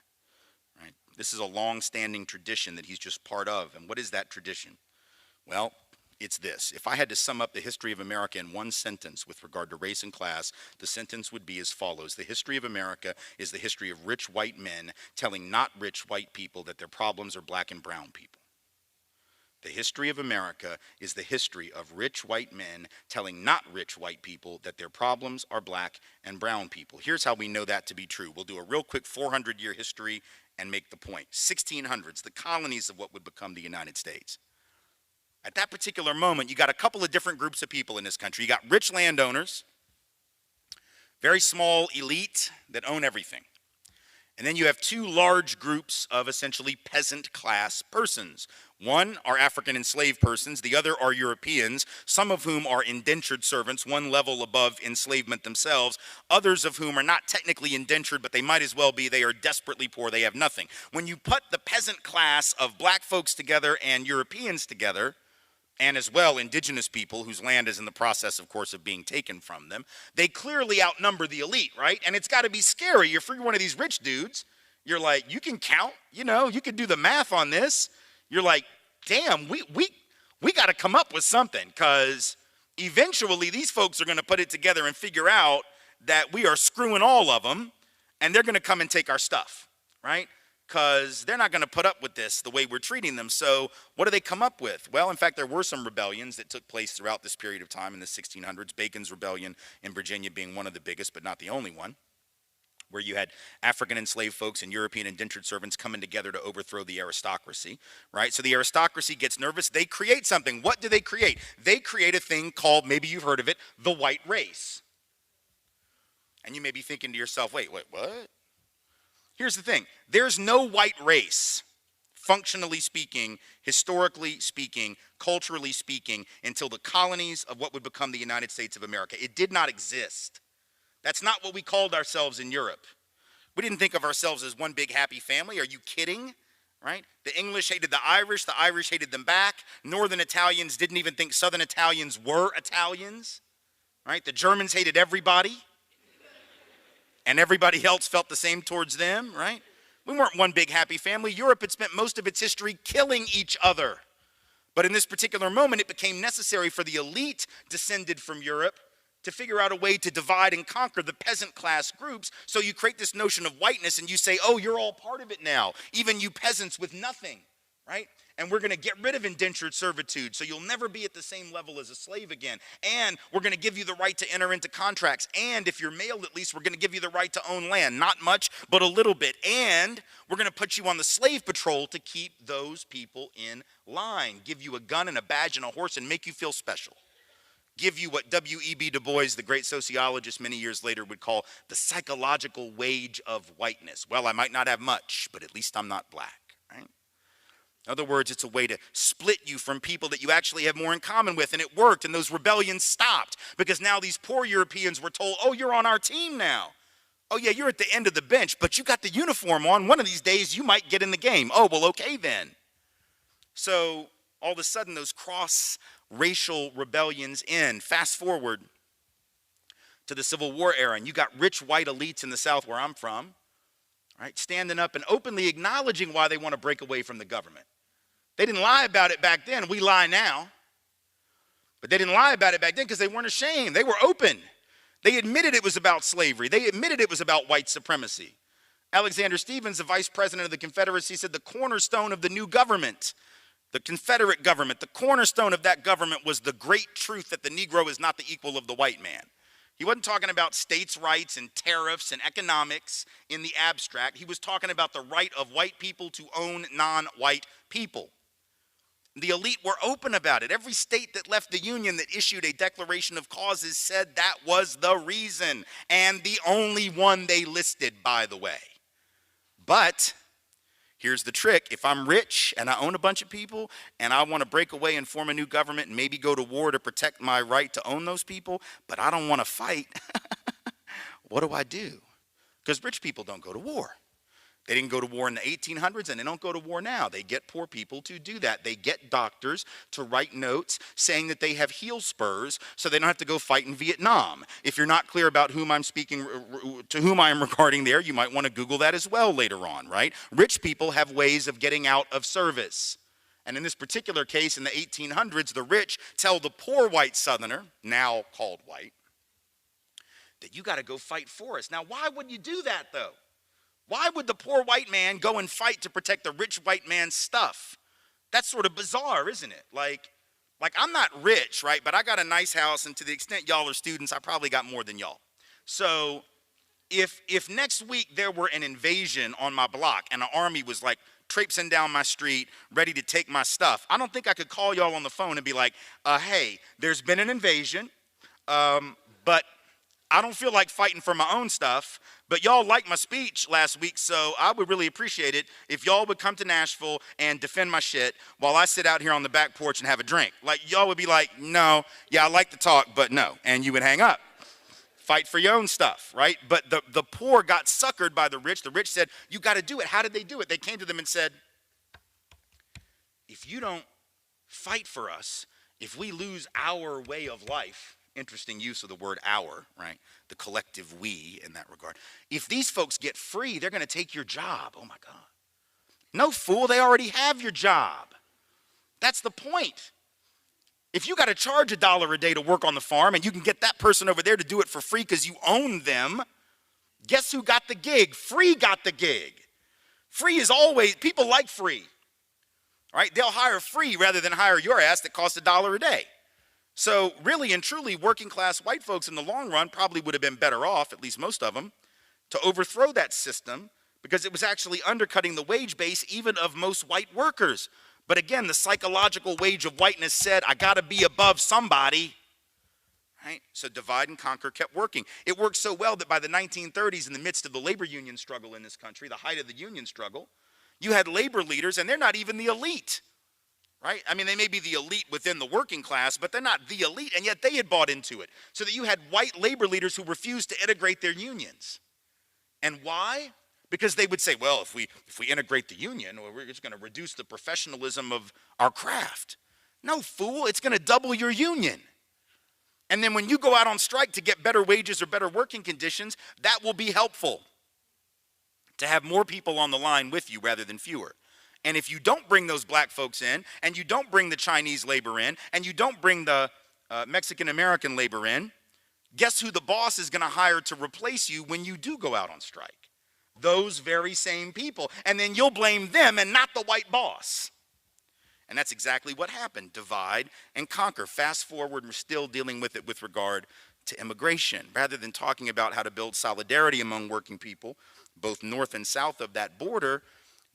right? This is a long-standing tradition that he's just part of. And what is that tradition? Well, it's this. If I had to sum up the history of America in one sentence with regard to race and class, the sentence would be as follows. The history of America is the history of rich white men telling not rich white people that their problems are black and brown people. The history of America is the history of rich white men telling not rich white people that their problems are black and brown people. Here's how we know that to be true. We'll do a real quick 400-year history and make the point. 1600s, the colonies of what would become the United States. At that particular moment, you got a couple of different groups of people in this country. You got rich landowners, very small elite that own everything. And then you have two large groups of essentially peasant class persons. One are African enslaved persons, the other are Europeans, some of whom are indentured servants, one level above enslavement themselves, others of whom are not technically indentured, but they might as well be. They are desperately poor, they have nothing. When you put the peasant class of black folks together and Europeans together, and as well indigenous people whose land is in the process, of course, of being taken from them, they clearly outnumber the elite, right? And it's got to be scary. You're one of these rich dudes. You're like, you can count, you know, you can do the math on this. You're like, damn, we got to come up with something, because eventually these folks are going to put it together and figure out that we are screwing all of them, and they're going to come and take our stuff, right? Because they're not going to put up with this the way we're treating them. So what do they come up with? Well, in fact, there were some rebellions that took place throughout this period of time in the 1600s. Bacon's Rebellion in Virginia being one of the biggest, but not the only one, where you had African enslaved folks and European indentured servants coming together to overthrow the aristocracy, right? So the aristocracy gets nervous. They create something. What do they create? They create a thing called, maybe you've heard of it, the white race. And you may be thinking to yourself, wait, what? Here's the thing. There's no white race, functionally speaking, historically speaking, culturally speaking, until the colonies of what would become the United States of America. It did not exist. That's not what we called ourselves in Europe. We didn't think of ourselves as one big happy family. Are you kidding? Right? The English hated the Irish hated them back. Northern Italians didn't even think Southern Italians were Italians. Right? The Germans hated everybody. And everybody else felt the same towards them, right? We weren't one big happy family. Europe had spent most of its history killing each other. But in this particular moment, it became necessary for the elite descended from Europe to figure out a way to divide and conquer the peasant class groups. So you create this notion of whiteness and you say, oh, you're all part of it now, even you peasants with nothing, right? And we're going to get rid of indentured servitude, so you'll never be at the same level as a slave again. And we're going to give you the right to enter into contracts. And if you're male, at least, we're going to give you the right to own land. Not much, but a little bit. And we're going to put you on the slave patrol to keep those people in line. Give you a gun and a badge and a horse and make you feel special. Give you what W.E.B. Du Bois, the great sociologist many years later, would call the psychological wage of whiteness. Well, I might not have much, but at least I'm not black, right? In other words, it's a way to split you from people that you actually have more in common with, and it worked, and those rebellions stopped because now these poor Europeans were told, oh, you're on our team now. Oh, yeah, you're at the end of the bench, but you got the uniform on. One of these days, you might get in the game. Oh, well, okay then. So all of a sudden, those cross-racial rebellions end. Fast forward to the Civil War era, and you got rich white elites in the South where I'm from, right, standing up and openly acknowledging why they want to break away from the government. They didn't lie about it back then. We lie now. But they didn't lie about it back then because they weren't ashamed. They were open. They admitted it was about slavery. They admitted it was about white supremacy. Alexander Stephens, the vice president of the Confederacy, said the cornerstone of the new government, the Confederate government, the cornerstone of that government was the great truth that the Negro is not the equal of the white man. He wasn't talking about states' rights and tariffs and economics in the abstract. He was talking about the right of white people to own non-white people. The elite were open about it. Every state that left the Union that issued a declaration of causes said that was the reason, and the only one they listed, by the way. But here's the trick. If I'm rich and I own a bunch of people and I want to break away and form a new government and maybe go to war to protect my right to own those people, but I don't want to fight, what do? Because rich people don't go to war. They didn't go to war in the 1800s, and they don't go to war now. They get poor people to do that. They get doctors to write notes saying that they have heel spurs so they don't have to go fight in Vietnam. If you're not clear about whom I'm speaking, to whom I am regarding there, you might want to Google that as well later on, right? Rich people have ways of getting out of service. And in this particular case, in the 1800s, the rich tell the poor white Southerner, now called white, that you got to go fight for us. Now, why would you do that, though? Why would the poor white man go and fight to protect the rich white man's stuff? That's sort of bizarre, isn't it? Like I'm not rich, right? But I got a nice house, and to the extent y'all are students, I probably got more than y'all. So if next week there were an invasion on my block and an army was like traipsing down my street, ready to take my stuff, I don't think I could call y'all on the phone and be like, hey, there's been an invasion, but I don't feel like fighting for my own stuff, but y'all liked my speech last week, so I would really appreciate it if y'all would come to Nashville and defend my shit while I sit out here on the back porch and have a drink. Like, y'all would be like, no, yeah, I like to talk, but no. And you would hang up. Fight for your own stuff, right? But the poor got suckered by the rich. The rich said, you got to do it. How did they do it? They came to them and said, if you don't fight for us, if we lose our way of life, interesting use of the word our, right? The collective we in that regard. If these folks get free, they're going to take your job. Oh my God. No, fool, they already have your job. That's the point. If you got to charge $1 a day to work on the farm and you can get that person over there to do it for free because you own them, guess who got the gig? Free got the gig. Free is always, people like free. All right, they'll hire free rather than hire your ass that costs $1 a day. So really and truly, working class white folks in the long run probably would have been better off, at least most of them, to overthrow that system because it was actually undercutting the wage base even of most white workers. But again, the psychological wage of whiteness said, I got to be above somebody. Right? So divide and conquer kept working. It worked so well that by the 1930s, in the midst of the labor union struggle in this country, the height of the union struggle, you had labor leaders, and they're not even the elite. Right? I mean, they may be the elite within the working class, but they're not the elite, and yet they had bought into it. So that you had white labor leaders who refused to integrate their unions. And why? Because they would say, well, if we integrate the union, we're just going to reduce the professionalism of our craft. No, fool, it's going to double your union. And then when you go out on strike to get better wages or better working conditions, that will be helpful to have more people on the line with you rather than fewer. And if you don't bring those black folks in, and you don't bring the Chinese labor in, and you don't bring the Mexican-American labor in, guess who the boss is going to hire to replace you when you do go out on strike? Those very same people. And then you'll blame them and not the white boss. And that's exactly what happened. Divide and conquer. Fast forward, we're still dealing with it with regard to immigration. Rather than talking about how to build solidarity among working people, both north and south of that border,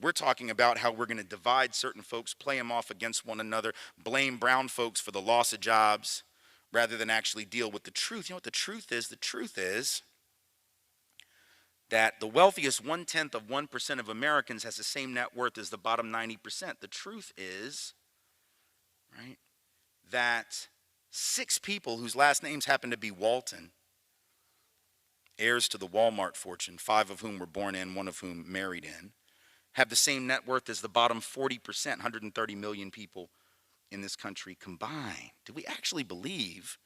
we're talking about how we're going to divide certain folks, play them off against one another, blame brown folks for the loss of jobs, rather than actually deal with the truth. You know what the truth is? The truth is that the wealthiest 0.1% of Americans has the same net worth as the bottom 90%. The truth is, right, that 6 people whose last names happen to be Walton, heirs to the Walmart fortune, 5 of whom were born in, 1 of whom married in, have the same net worth as the bottom 40%, 130 million people in this country combined. Do we actually believe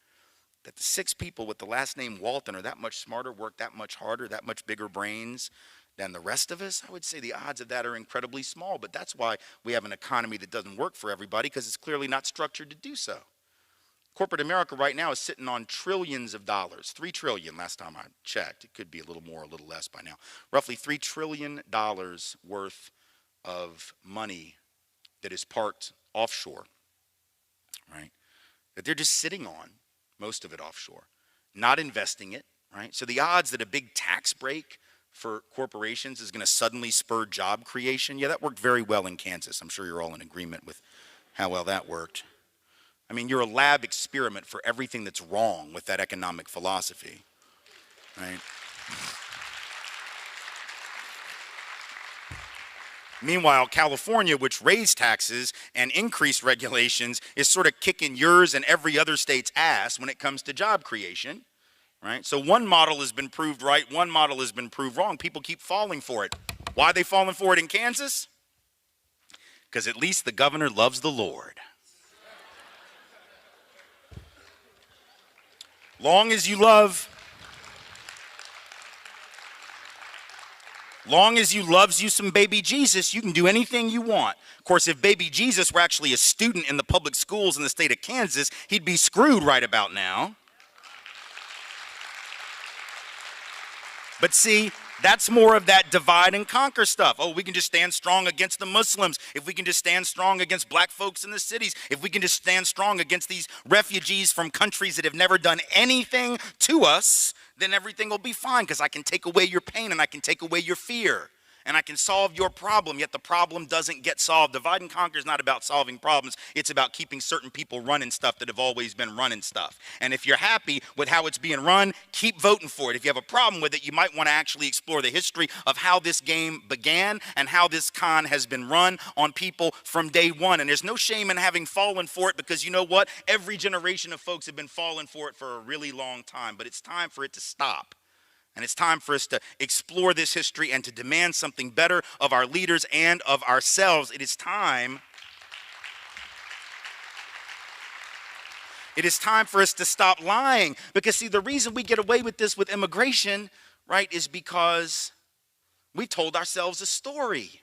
that the 6 people with the last name Walton are that much smarter, work that much harder, that much bigger brains than the rest of us? I would say the odds of that are incredibly small, but that's why we have an economy that doesn't work for everybody, because it's clearly not structured to do so. Corporate America right now is sitting on trillions of dollars, $3 trillion last time I checked. It could be a little more, a little less by now. Roughly $3 trillion worth of money that is parked offshore, right? That they're just sitting on, most of it offshore, not investing it, right? So the odds that a big tax break for corporations is going to suddenly spur job creation, yeah, that worked very well in Kansas. I'm sure you're all in agreement with how well that worked. I mean, you're a lab experiment for everything that's wrong with that economic philosophy, right? Meanwhile, California, which raised taxes and increased regulations, is sort of kicking yours and every other state's ass when it comes to job creation, right? So one model has been proved right, one model has been proved wrong. People keep falling for it. Why are they falling for it in Kansas? Because at least the governor loves the Lord. Long as you loves you some baby Jesus, you can do anything you want. Of course, if baby Jesus were actually a student in the public schools in the state of Kansas, he'd be screwed right about now. But see, that's more of that divide and conquer stuff. Oh, we can just stand strong against the Muslims. If we can just stand strong against black folks in the cities. If we can just stand strong against these refugees from countries that have never done anything to us, then everything will be fine, because I can take away your pain and I can take away your fear. And I can solve your problem, yet the problem doesn't get solved. Divide and conquer is not about solving problems. It's about keeping certain people running stuff that have always been running stuff. And if you're happy with how it's being run, keep voting for it. If you have a problem with it, you might want to actually explore the history of how this game began and how this con has been run on people from day one. And there's no shame in having fallen for it, because you know what? Every generation of folks have been falling for it for a really long time. But it's time for it to stop. And it's time for us to explore this history and to demand something better of our leaders and of ourselves. It is time for us to stop lying. Because, see, the reason we get away with this with immigration, right, is because we told ourselves a story.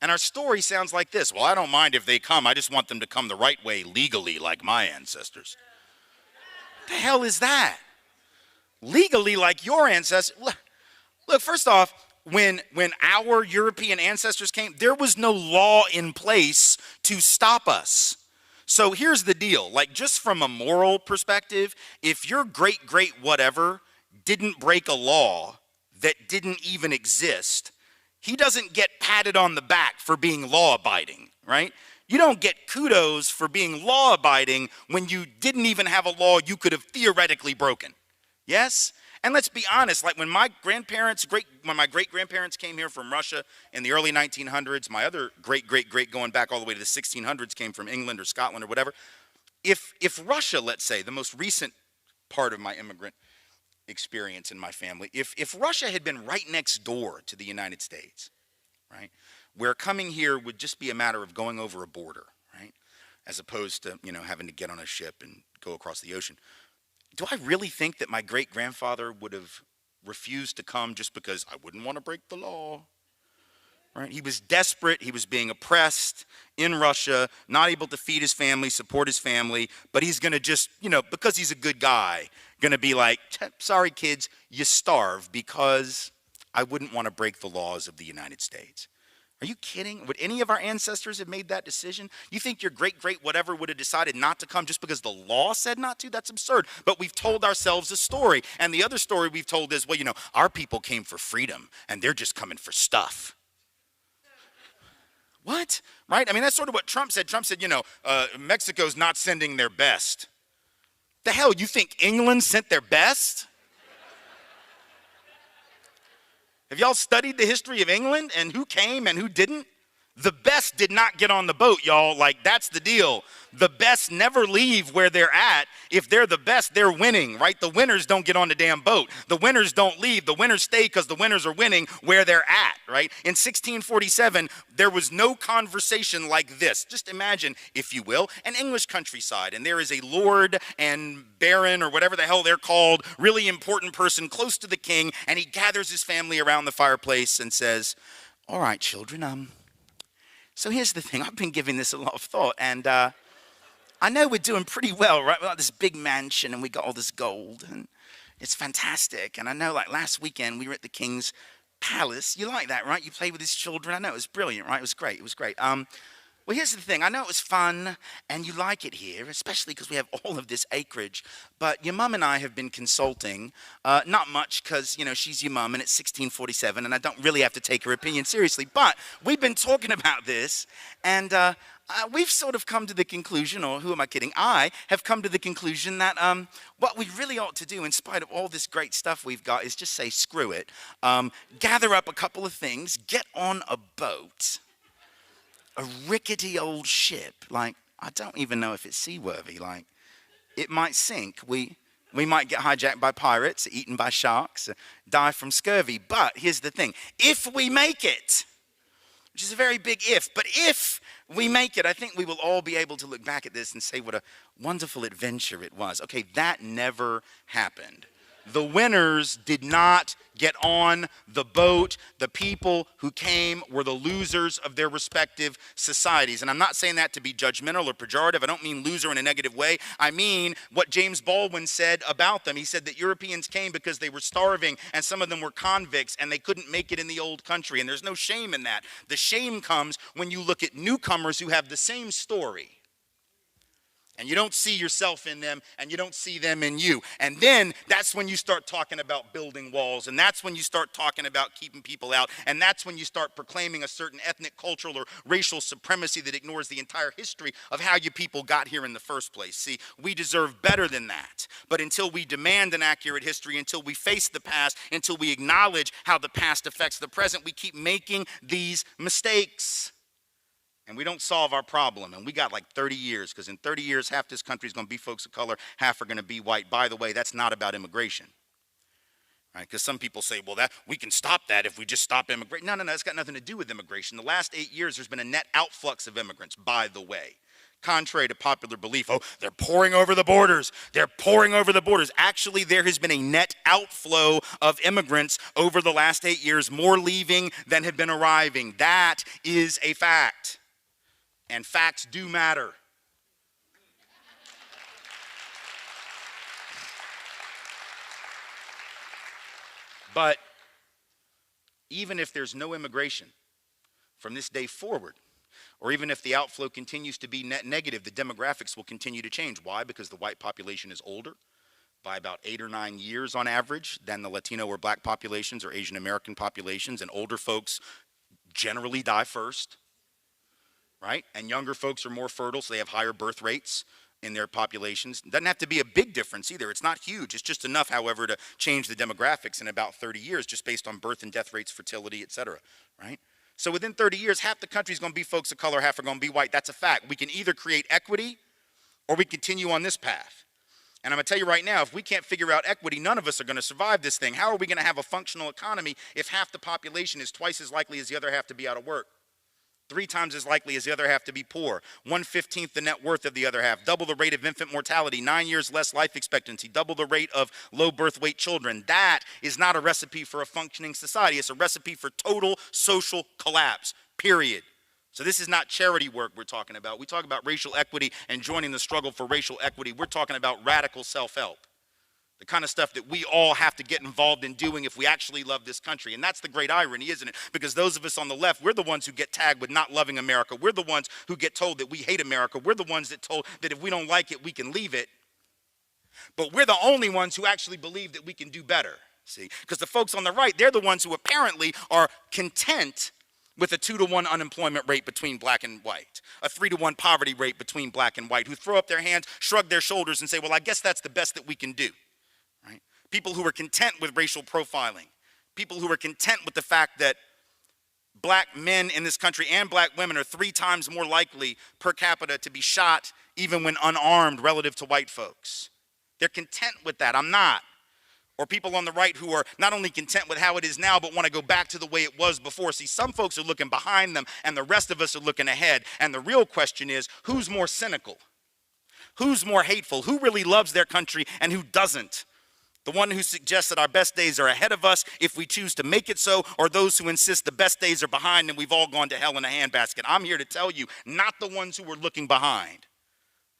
And our story sounds like this. Well, I don't mind if they come. I just want them to come the right way, legally, like my ancestors. What the hell is that? Legally, like your ancestors. Look, first off, when our European ancestors came, there was no law in place to stop us. So here's the deal. Like, just from a moral perspective, if your great whatever didn't break a law that didn't even exist, he doesn't get patted on the back for being law-abiding, right? You don't get kudos for being law-abiding when you didn't even have a law you could have theoretically broken. Yes? And let's be honest, like when my great-grandparents came here from Russia in the early 1900s, my other great going back all the way to the 1600s came from England or Scotland or whatever. If Russia, let's say, the most recent part of my immigrant experience in my family, if Russia had been right next door to the United States, right, where coming here would just be a matter of going over a border, right, as opposed to, having to get on a ship and go across the ocean. Do I really think that my great-grandfather would have refused to come just because I wouldn't want to break the law? Right? He was desperate. He was being oppressed in Russia, not able to feed his family, support his family, but he's going to just, because he's a good guy, going to be like, sorry, kids, you starve because I wouldn't want to break the laws of the United States. Are you kidding? Would any of our ancestors have made that decision? You think your great whatever would have decided not to come just because the law said not to? That's absurd. But we've told ourselves a story. And the other story we've told is, well, our people came for freedom and they're just coming for stuff. What? Right? I mean, that's sort of what Trump said. Trump said, Mexico's not sending their best. The hell, you think England sent their best? Have y'all studied the history of England and who came and who didn't? The best did not get on the boat, y'all. Like, that's the deal. The best never leave where they're at. If they're the best, they're winning, right? The winners don't get on the damn boat. The winners don't leave. The winners stay because the winners are winning where they're at, right? In 1647, there was no conversation like this. Just imagine, if you will, an English countryside, and there is a lord and baron, or whatever the hell they're called, really important person close to the king, and he gathers his family around the fireplace and says, all right, children, so here's the thing. I've been giving this a lot of thought, and I know we're doing pretty well, right? We got this big mansion, and we got all this gold, and it's fantastic. And I know, like, last weekend, we were at the king's palace. You like that, right? You played with his children. I know, it was brilliant, right? It was great. It was great. Well, here's the thing. I know it was fun, and you like it here, especially because we have all of this acreage. But your mum and I have been consulting, not much because, you know, she's your mum, and it's 1647, and I don't really have to take her opinion seriously. But we've been talking about this, and we've sort of come to the conclusion, or who am I kidding? I have come to the conclusion that what we really ought to do, in spite of all this great stuff we've got, is just say, screw it. Gather up a couple of things, get on a boat, a rickety old ship, like, I don't even know if it's seaworthy, like, it might sink. We might get hijacked by pirates, eaten by sharks, die from scurvy. But here's the thing, if we make it, which is a very big if, but if we make it, I think we will all be able to look back at this and say what a wonderful adventure it was. Okay, that never happened. The winners did not get on the boat. The people who came were the losers of their respective societies. And I'm not saying that to be judgmental or pejorative. I don't mean loser in a negative way. I mean what James Baldwin said about them. He said that Europeans came because they were starving, and some of them were convicts, and they couldn't make it in the old country. And there's no shame in that. The shame comes when you look at newcomers who have the same story, and you don't see yourself in them, and you don't see them in you. And then that's when you start talking about building walls, and that's when you start talking about keeping people out, and that's when you start proclaiming a certain ethnic, cultural, or racial supremacy that ignores the entire history of how you people got here in the first place. See, we deserve better than that. But until we demand an accurate history, until we face the past, until we acknowledge how the past affects the present, we keep making these mistakes. And we don't solve our problem. And we got like 30 years, because in 30 years, half this country is going to be folks of color, half are going to be white. By the way, that's not about immigration. Right? Because some people say, well, that we can stop that if we just stop immigration. No, it's got nothing to do with immigration. The last 8 years, there's been a net outflux of immigrants, by the way. Contrary to popular belief, oh, they're pouring over the borders. They're pouring over the borders. Actually, there has been a net outflow of immigrants over the last 8 years, more leaving than have been arriving. That is a fact. And facts do matter. But even if there's no immigration from this day forward, or even if the outflow continues to be net negative, the demographics will continue to change. Why? Because the white population is older by about 8 or 9 years on average than the Latino or black populations or Asian American populations, and older folks generally die first. Right? And younger folks are more fertile, so they have higher birth rates in their populations. It doesn't have to be a big difference either. It's not huge. It's just enough, however, to change the demographics in about 30 years, just based on birth and death rates, fertility, et cetera. Right? So within 30 years, half the country is going to be folks of color, half are going to be white. That's a fact. We can either create equity or we continue on this path. And I'm going to tell you right now, if we can't figure out equity, none of us are going to survive this thing. How are we going to have a functional economy if half the population is twice as likely as the other half to be out of work? 3 times as likely as the other half to be poor, 1/15 the net worth of the other half, double the rate of infant mortality, 9 years less life expectancy, double the rate of low birth weight children. That is not a recipe for a functioning society. It's a recipe for total social collapse, period. So this is not charity work we're talking about. We talk about racial equity and joining the struggle for racial equity. We're talking about radical self-help. The kind of stuff that we all have to get involved in doing if we actually love this country. And that's the great irony, isn't it? Because those of us on the left, we're the ones who get tagged with not loving America. We're the ones who get told that we hate America. We're the ones that told that if we don't like it, we can leave it. But we're the only ones who actually believe that we can do better. See? Because the folks on the right, they're the ones who apparently are content with a 2-to-1 unemployment rate between black and white, a 3-to-1 poverty rate between black and white, who throw up their hands, shrug their shoulders, and say, well, I guess that's the best that we can do. Right? People who are content with racial profiling, people who are content with the fact that black men in this country and black women are 3 times more likely per capita to be shot even when unarmed relative to white folks. They're content with that. I'm not. Or people on the right who are not only content with how it is now, but want to go back to the way it was before. See, some folks are looking behind them, and the rest of us are looking ahead. And the real question is, who's more cynical? Who's more hateful? Who really loves their country and who doesn't? The one who suggests that our best days are ahead of us if we choose to make it so, or those who insist the best days are behind and we've all gone to hell in a handbasket? I'm here to tell you, not the ones who are looking behind.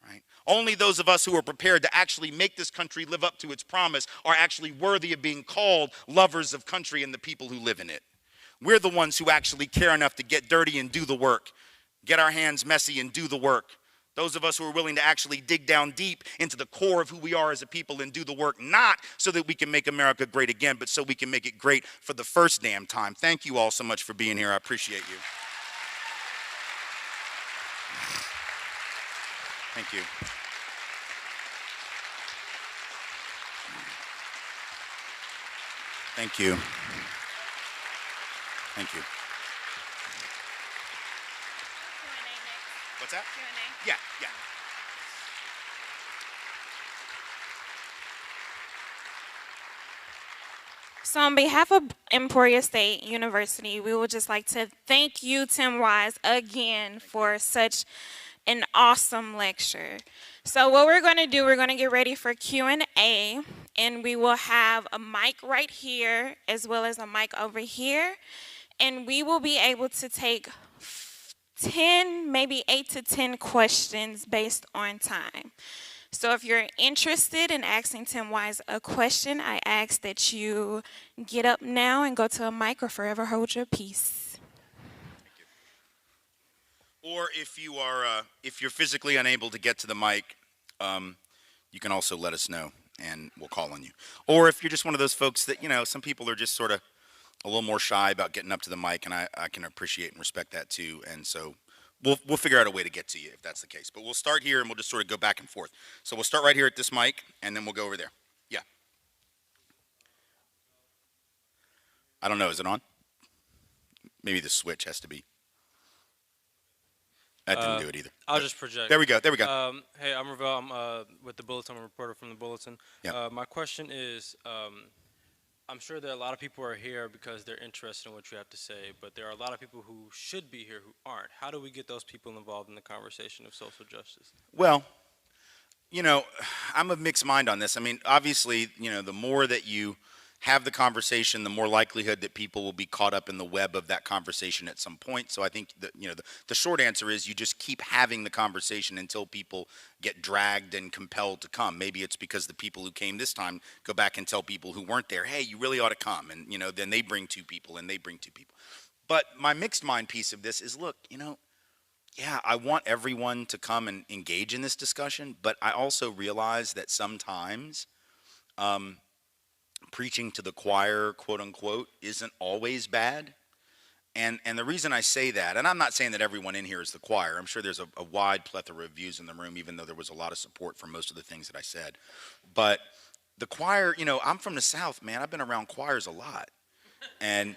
Right? Only those of us who are prepared to actually make this country live up to its promise are actually worthy of being called lovers of country and the people who live in it. We're the ones who actually care enough to get dirty and do the work, get our hands messy and do the work. Those of us who are willing to actually dig down deep into the core of who we are as a people and do the work, not so that we can make America great again, but so we can make it great for the first damn time. Thank you all so much for being here. I appreciate you. Thank you. Thank you. Thank you. What's that? Q&A. Yeah. So on behalf of Emporia State University, we would just like to thank you, Tim Wise, again for such an awesome lecture. So what we're going to do, we're going to get ready for Q&A, and we will have a mic right here as well as a mic over here, and we will be able to take 10, maybe 8 to 10 questions based on time. So if you're interested in asking Tim Wise a question, I ask that you get up now and go to a mic or forever hold your peace. Or if you're physically unable to get to the mic, you can also let us know and we'll call on you. Or if you're just one of those folks that, some people are just sort of a little more shy about getting up to the mic, and I can appreciate and respect that too. And so we'll figure out a way to get to you if that's the case. But we'll start here and we'll just sort of go back and forth. So we'll start right here at this mic and then we'll go over there. Yeah. I don't know, is it on? Maybe the switch has to be. That didn't do it either. I'll just project. There we go. Hey, I'm Ravel. I'm with the Bulletin. I'm a reporter from the Bulletin. Yeah. My question is, I'm sure that a lot of people are here because they're interested in what you have to say, but there are a lot of people who should be here who aren't. How do we get those people involved in the conversation of social justice? Well, I'm of mixed mind on this. I mean, obviously, the more that you have the conversation, the more likelihood that people will be caught up in the web of that conversation at some point. So I think that, the short answer is you just keep having the conversation until people get dragged and compelled to come. Maybe it's because the people who came this time go back and tell people who weren't there, hey, you really ought to come. And, then they bring 2 people and they bring 2 people. But my mixed mind piece of this is, look, yeah, I want everyone to come and engage in this discussion, but I also realize that sometimes, preaching to the choir, quote unquote, isn't always bad. And the reason I say that, and I'm not saying that everyone in here is the choir. I'm sure there's a wide plethora of views in the room, even though there was a lot of support for most of the things that I said. But the choir, I'm from the South, man. I've been around choirs a lot. And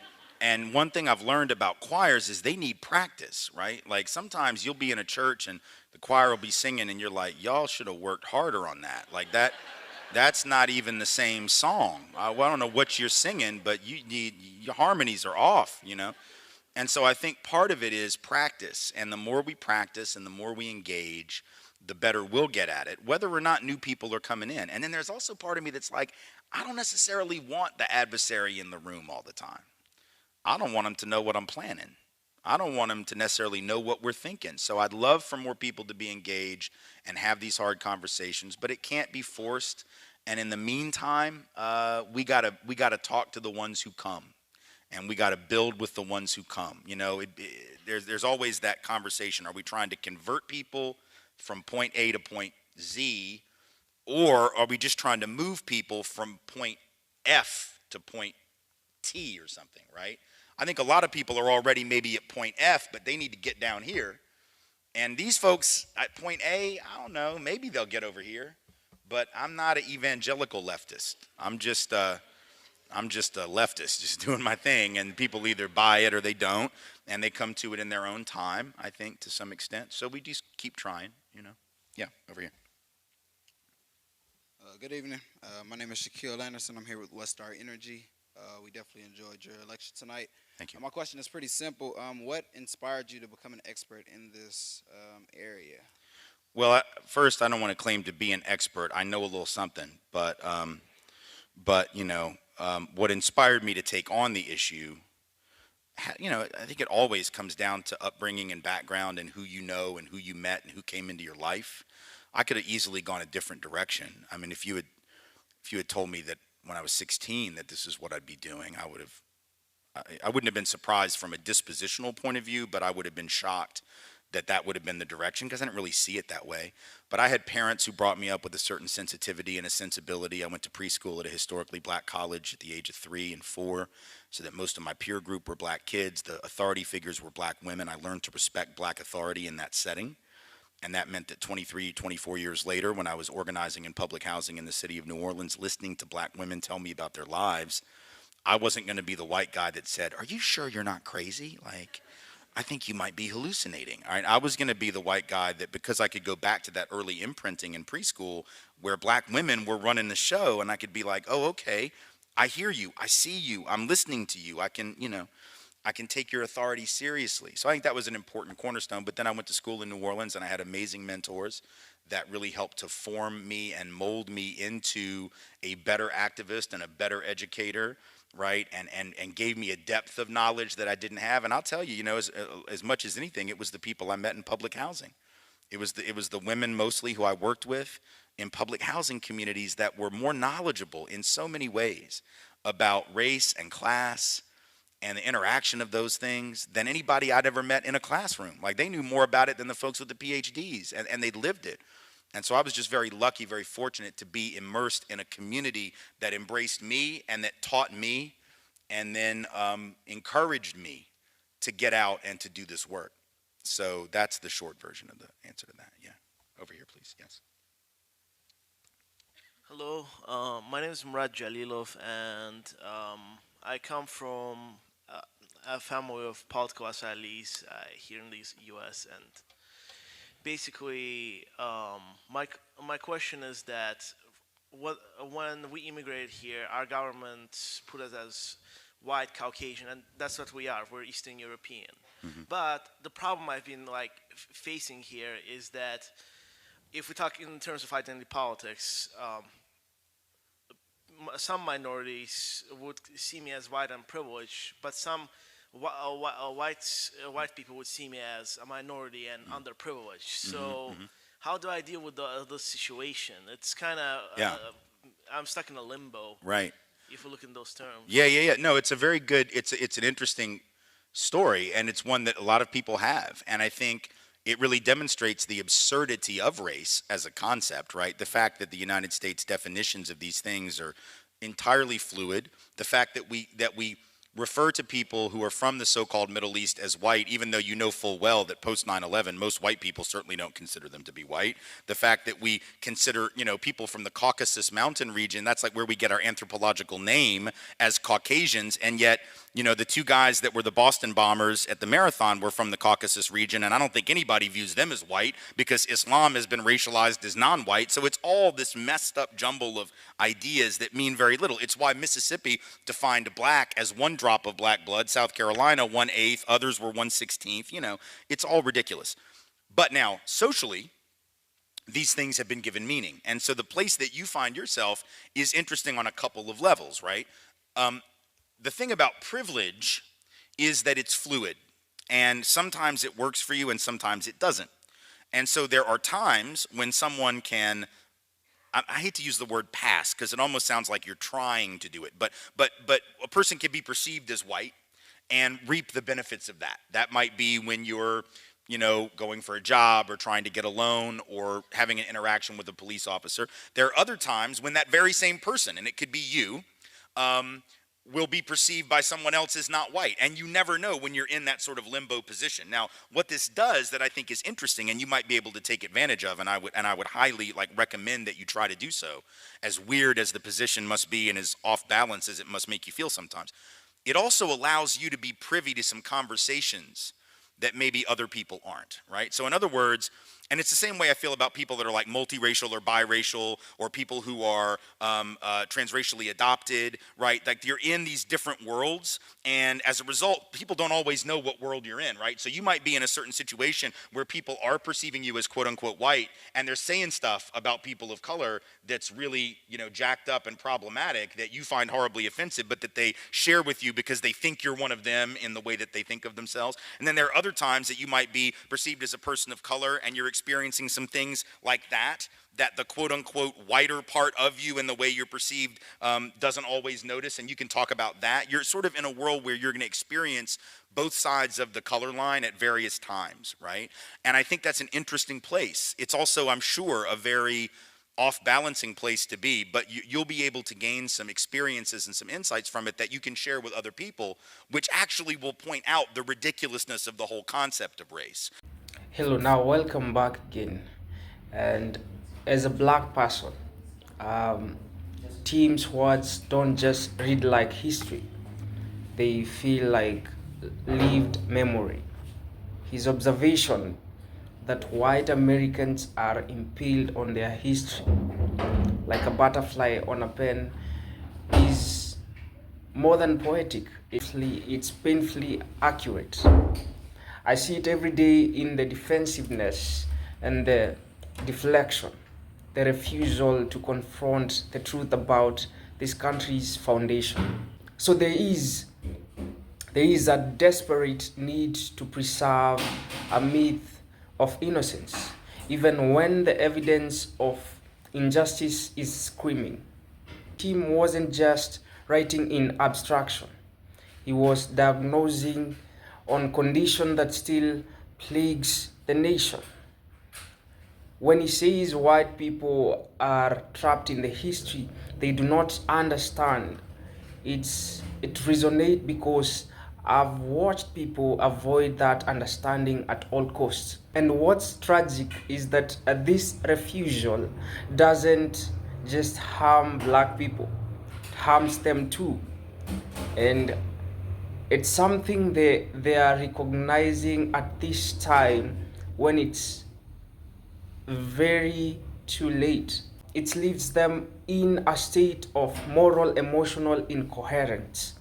one thing I've learned about choirs is they need practice, right? Like sometimes you'll be in a church and the choir will be singing and you're like, y'all should have worked harder on that. Like that's not even the same song. I don't know what you're singing, but your harmonies are off, And so I think part of it is practice. And the more we practice and the more we engage, the better we'll get at it, whether or not new people are coming in. And then there's also part of me that's like, I don't necessarily want the adversary in the room all the time. I don't want them to know what I'm planning. I don't want them to necessarily know what we're thinking. So I'd love for more people to be engaged and have these hard conversations, but it can't be forced. And in the meantime, we gotta talk to the ones who come, and we gotta build with the ones who come. There's always that conversation. Are we trying to convert people from point A to point Z, or are we just trying to move people from point F to point T or something, right? I think a lot of people are already maybe at point F, but they need to get down here. And these folks at point A, I don't know, maybe they'll get over here, but I'm not an evangelical leftist. I'm just, I'm just a leftist, just doing my thing, and people either buy it or they don't, and they come to it in their own time, I think, to some extent. So we just keep trying, you know. Yeah, over here. Good evening. My name is Shaquille Anderson. I'm here with Westar Energy. We definitely enjoyed your lecture tonight. Thank you. My question is pretty simple. What inspired you to become an expert in this area? Well, first, I don't want to claim to be an expert. I know a little something, but you know, what inspired me to take on the issue, you know, I think it always comes down to upbringing and background and who you know and who you met and who came into your life. I could have easily gone a different direction. I mean, if you had told me that when I was 16 that this is what I'd be doing, I wouldn't have been surprised from a dispositional point of view, but I would have been shocked that that would have been the direction, because I didn't really see it that way. But I had parents who brought me up with a certain sensitivity and a sensibility. I went to preschool at a historically black college at the age of 3 and 4, so that most of my peer group were black kids. The authority figures were black women. I learned to respect black authority in that setting. And that meant that 23, 24 years later, when I was organizing in public housing in the city of New Orleans, listening to black women tell me about their lives, I wasn't going to be the white guy that said, "Are you sure you're not crazy? Like, I think you might be hallucinating." All right? I was going to be the white guy that, because I could go back to that early imprinting in preschool where black women were running the show, and I could be like, "Oh, okay, I hear you, I see you, I'm listening to you, I can, you know, I can take your authority seriously." So I think that was an important cornerstone. But then I went to school in New Orleans, and I had amazing mentors that really helped to form me and mold me into a better activist and a better educator, right? And gave me a depth of knowledge that I didn't have. And I'll tell you, you know, as much as anything, it was the people I met in public housing. It was the women mostly who I worked with in public housing communities that were more knowledgeable in so many ways about race and class and the interaction of those things than anybody I'd ever met in a classroom. Like, they knew more about it than the folks with the PhDs, and they lived it. And so I was just very lucky, very fortunate to be immersed in a community that embraced me and that taught me and then encouraged me to get out and to do this work. So that's the short version of the answer to that. Yeah. Over here, please. Yes. Hello, my name is Murad Jalilov, and I come from uh, a family of political asylees here in the U.S. And basically, my question is that when we immigrated here, our government put us as white Caucasian, and that's what we are. We're Eastern European. But the problem I've been facing here is that if we talk in terms of identity politics, some minorities would see me as white and privileged, but some white people would see me as a minority and underprivileged. So how do I deal with the situation? It's kind of I'm stuck in a limbo. Right. If we look in those terms. Yeah. No, it's a very good. It's an interesting story, and it's one that a lot of people have, and I think it really demonstrates the absurdity of race as a concept, right? The fact that the United States definitions of these things are entirely fluid. The fact that we refer to people who are from the so-called Middle East as white, even though you know full well that post 9/11, most white people certainly don't consider them to be white. The fact that we consider, you know, people from the Caucasus Mountain region, that's like where we get our anthropological name as Caucasians, and yet, you know, the two guys that were the Boston bombers at the marathon were from the Caucasus region, and I don't think anybody views them as white because Islam has been racialized as non-white. So it's all this messed up jumble of ideas that mean very little. It's why Mississippi defined black as one drop of black blood, South Carolina 1/8, others were 1/16. You know, it's all ridiculous. But now, socially, these things have been given meaning. And so the place that you find yourself is interesting on a couple of levels, right? The thing about privilege is that it's fluid, and sometimes it works for you and sometimes it doesn't. And so there are times when someone can, I hate to use the word pass because it almost sounds like you're trying to do it, but a person can be perceived as white and reap the benefits of that. That might be when you're, you know, going for a job or trying to get a loan or having an interaction with a police officer. There are other times when that very same person, and it could be you, will be perceived by someone else as not white. And you never know when you're in that sort of limbo position. Now, what this does that I think is interesting, and you might be able to take advantage of, and I would highly recommend that you try to do so, as weird as the position must be and as off balance as it must make you feel sometimes, it also allows you to be privy to some conversations that maybe other people aren't, right? So in other words, and it's the same way I feel about people that are like multiracial or biracial, or people who are transracially adopted, right? Like you're in these different worlds, and as a result, people don't always know what world you're in, right? So you might be in a certain situation where people are perceiving you as quote unquote white, and they're saying stuff about people of color that's really, jacked up and problematic that you find horribly offensive, but that they share with you because they think you're one of them in the way that they think of themselves. And then there are other times that you might be perceived as a person of color, and you're experiencing some things like that the quote-unquote whiter part of you and the way you're perceived doesn't always notice, and you can talk about that. You're sort of in a world where you're going to experience both sides of the color line at various times, right? And I think that's an interesting place. It's also, I'm sure, a very off-balancing place to be, but you'll be able to gain some experiences and some insights from it that you can share with other people, which actually will point out the ridiculousness of the whole concept of race. Hello, now welcome back again. And as a black person, Tim's words don't just read like history, they feel like lived memory. His observation that white Americans are impaled on their history like a butterfly on a pen is more than poetic. It's painfully accurate. I see it every day in the defensiveness and the deflection, the refusal to confront the truth about this country's foundation. So there is a desperate need to preserve a myth of innocence, even when the evidence of injustice is screaming. Tim wasn't just writing in abstraction. He was diagnosing on condition that still plagues the nation. When he says white people are trapped in the history they do not understand, it resonates because I've watched people avoid that understanding at all costs. And what's tragic is that this refusal doesn't just harm black people, it harms them too. And it's something they are recognizing at this time when it's very too late. It leaves them in a state of moral, emotional incoherence.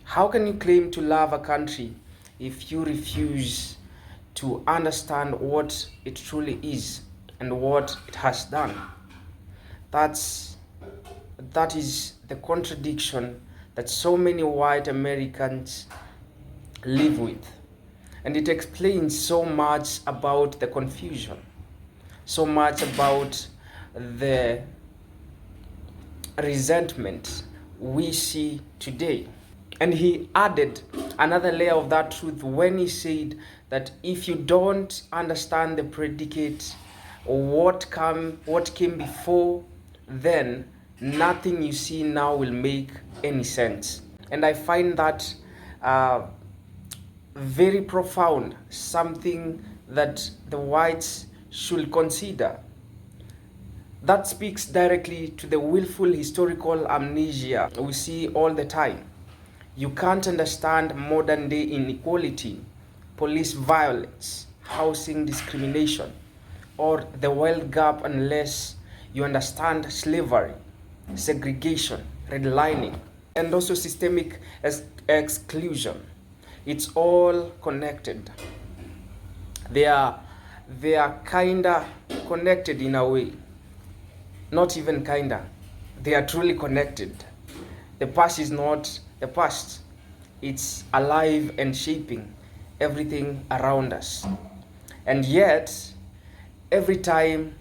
How can you claim to love a country if you refuse to understand what it truly is and what it has done? That is the contradiction that so many white Americans live with. And it explains so much about the confusion, so much about the resentment we see today. And he added another layer of that truth when he said that if you don't understand the predicate or what came before, then nothing you see now will make any sense. And I find that very profound, something that the whites should consider. That speaks directly to the willful historical amnesia we see all the time. You can't understand modern day inequality, police violence, housing discrimination, or the wealth gap unless you understand slavery, segregation, redlining, and also systemic exclusion. It's all connected. They are kinda connected in a way. Not even kinda. They are truly connected. The past is not the past. It's alive and shaping everything around us. And yet, every time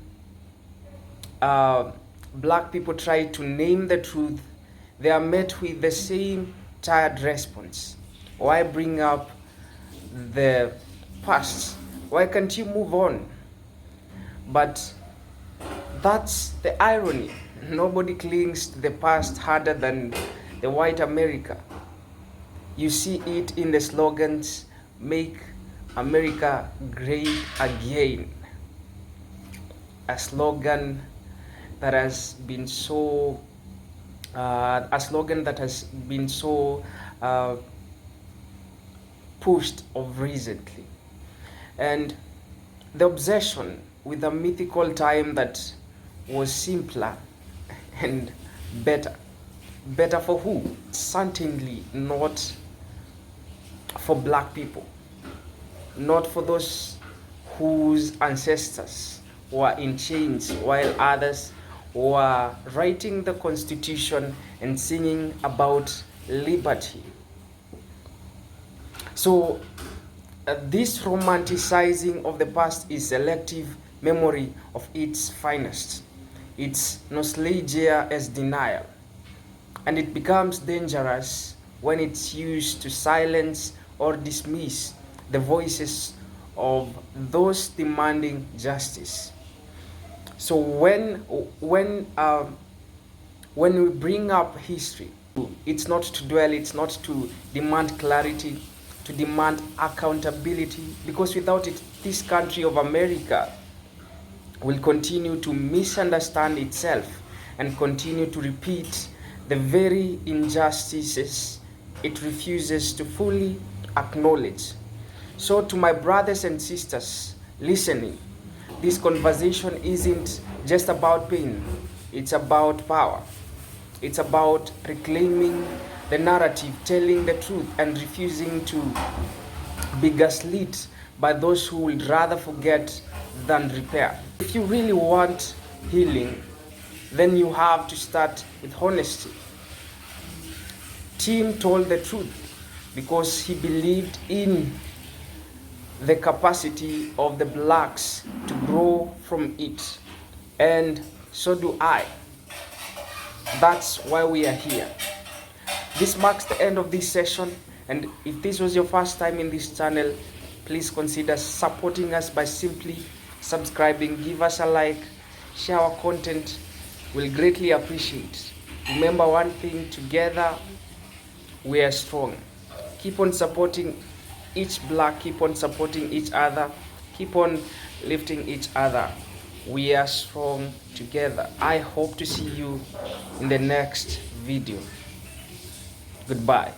black people try to name the truth, they are met with the same tired response. Why bring up the past? Why can't you move on? But that's the irony. Nobody clings to the past harder than the white America. You see it in the slogans, "Make America Great Again," a slogan that has been so pushed of recently. And the obsession with a mythical time that was simpler and better. Better for who? Certainly not for black people, not for those whose ancestors were in chains while others were writing the Constitution and singing about liberty. So this romanticizing of the past is selective memory of its finest. It's nostalgia as denial. And it becomes dangerous when it's used to silence or dismiss the voices of those demanding justice. So when we bring up history, it's not to dwell, it's not to demand clarity, to demand accountability, because without it, this country of America will continue to misunderstand itself and continue to repeat the very injustices it refuses to fully acknowledge. So to my brothers and sisters listening, this conversation isn't just about pain, it's about power. It's about reclaiming the narrative, telling the truth, and refusing to be gaslit by those who would rather forget than repair. If you really want healing, then you have to start with honesty. Tim told the truth because he believed in the capacity of the blacks to grow from it. And so do I. That's why we are here. This marks the end of this session, and if this was your first time in this channel, please consider supporting us by simply subscribing, give us a like, share our content. We'll greatly appreciate. Remember one thing, together we are strong. Keep on supporting each black, keep on supporting each other, keep on lifting each other. We are strong together. I hope to see you in the next video. Goodbye.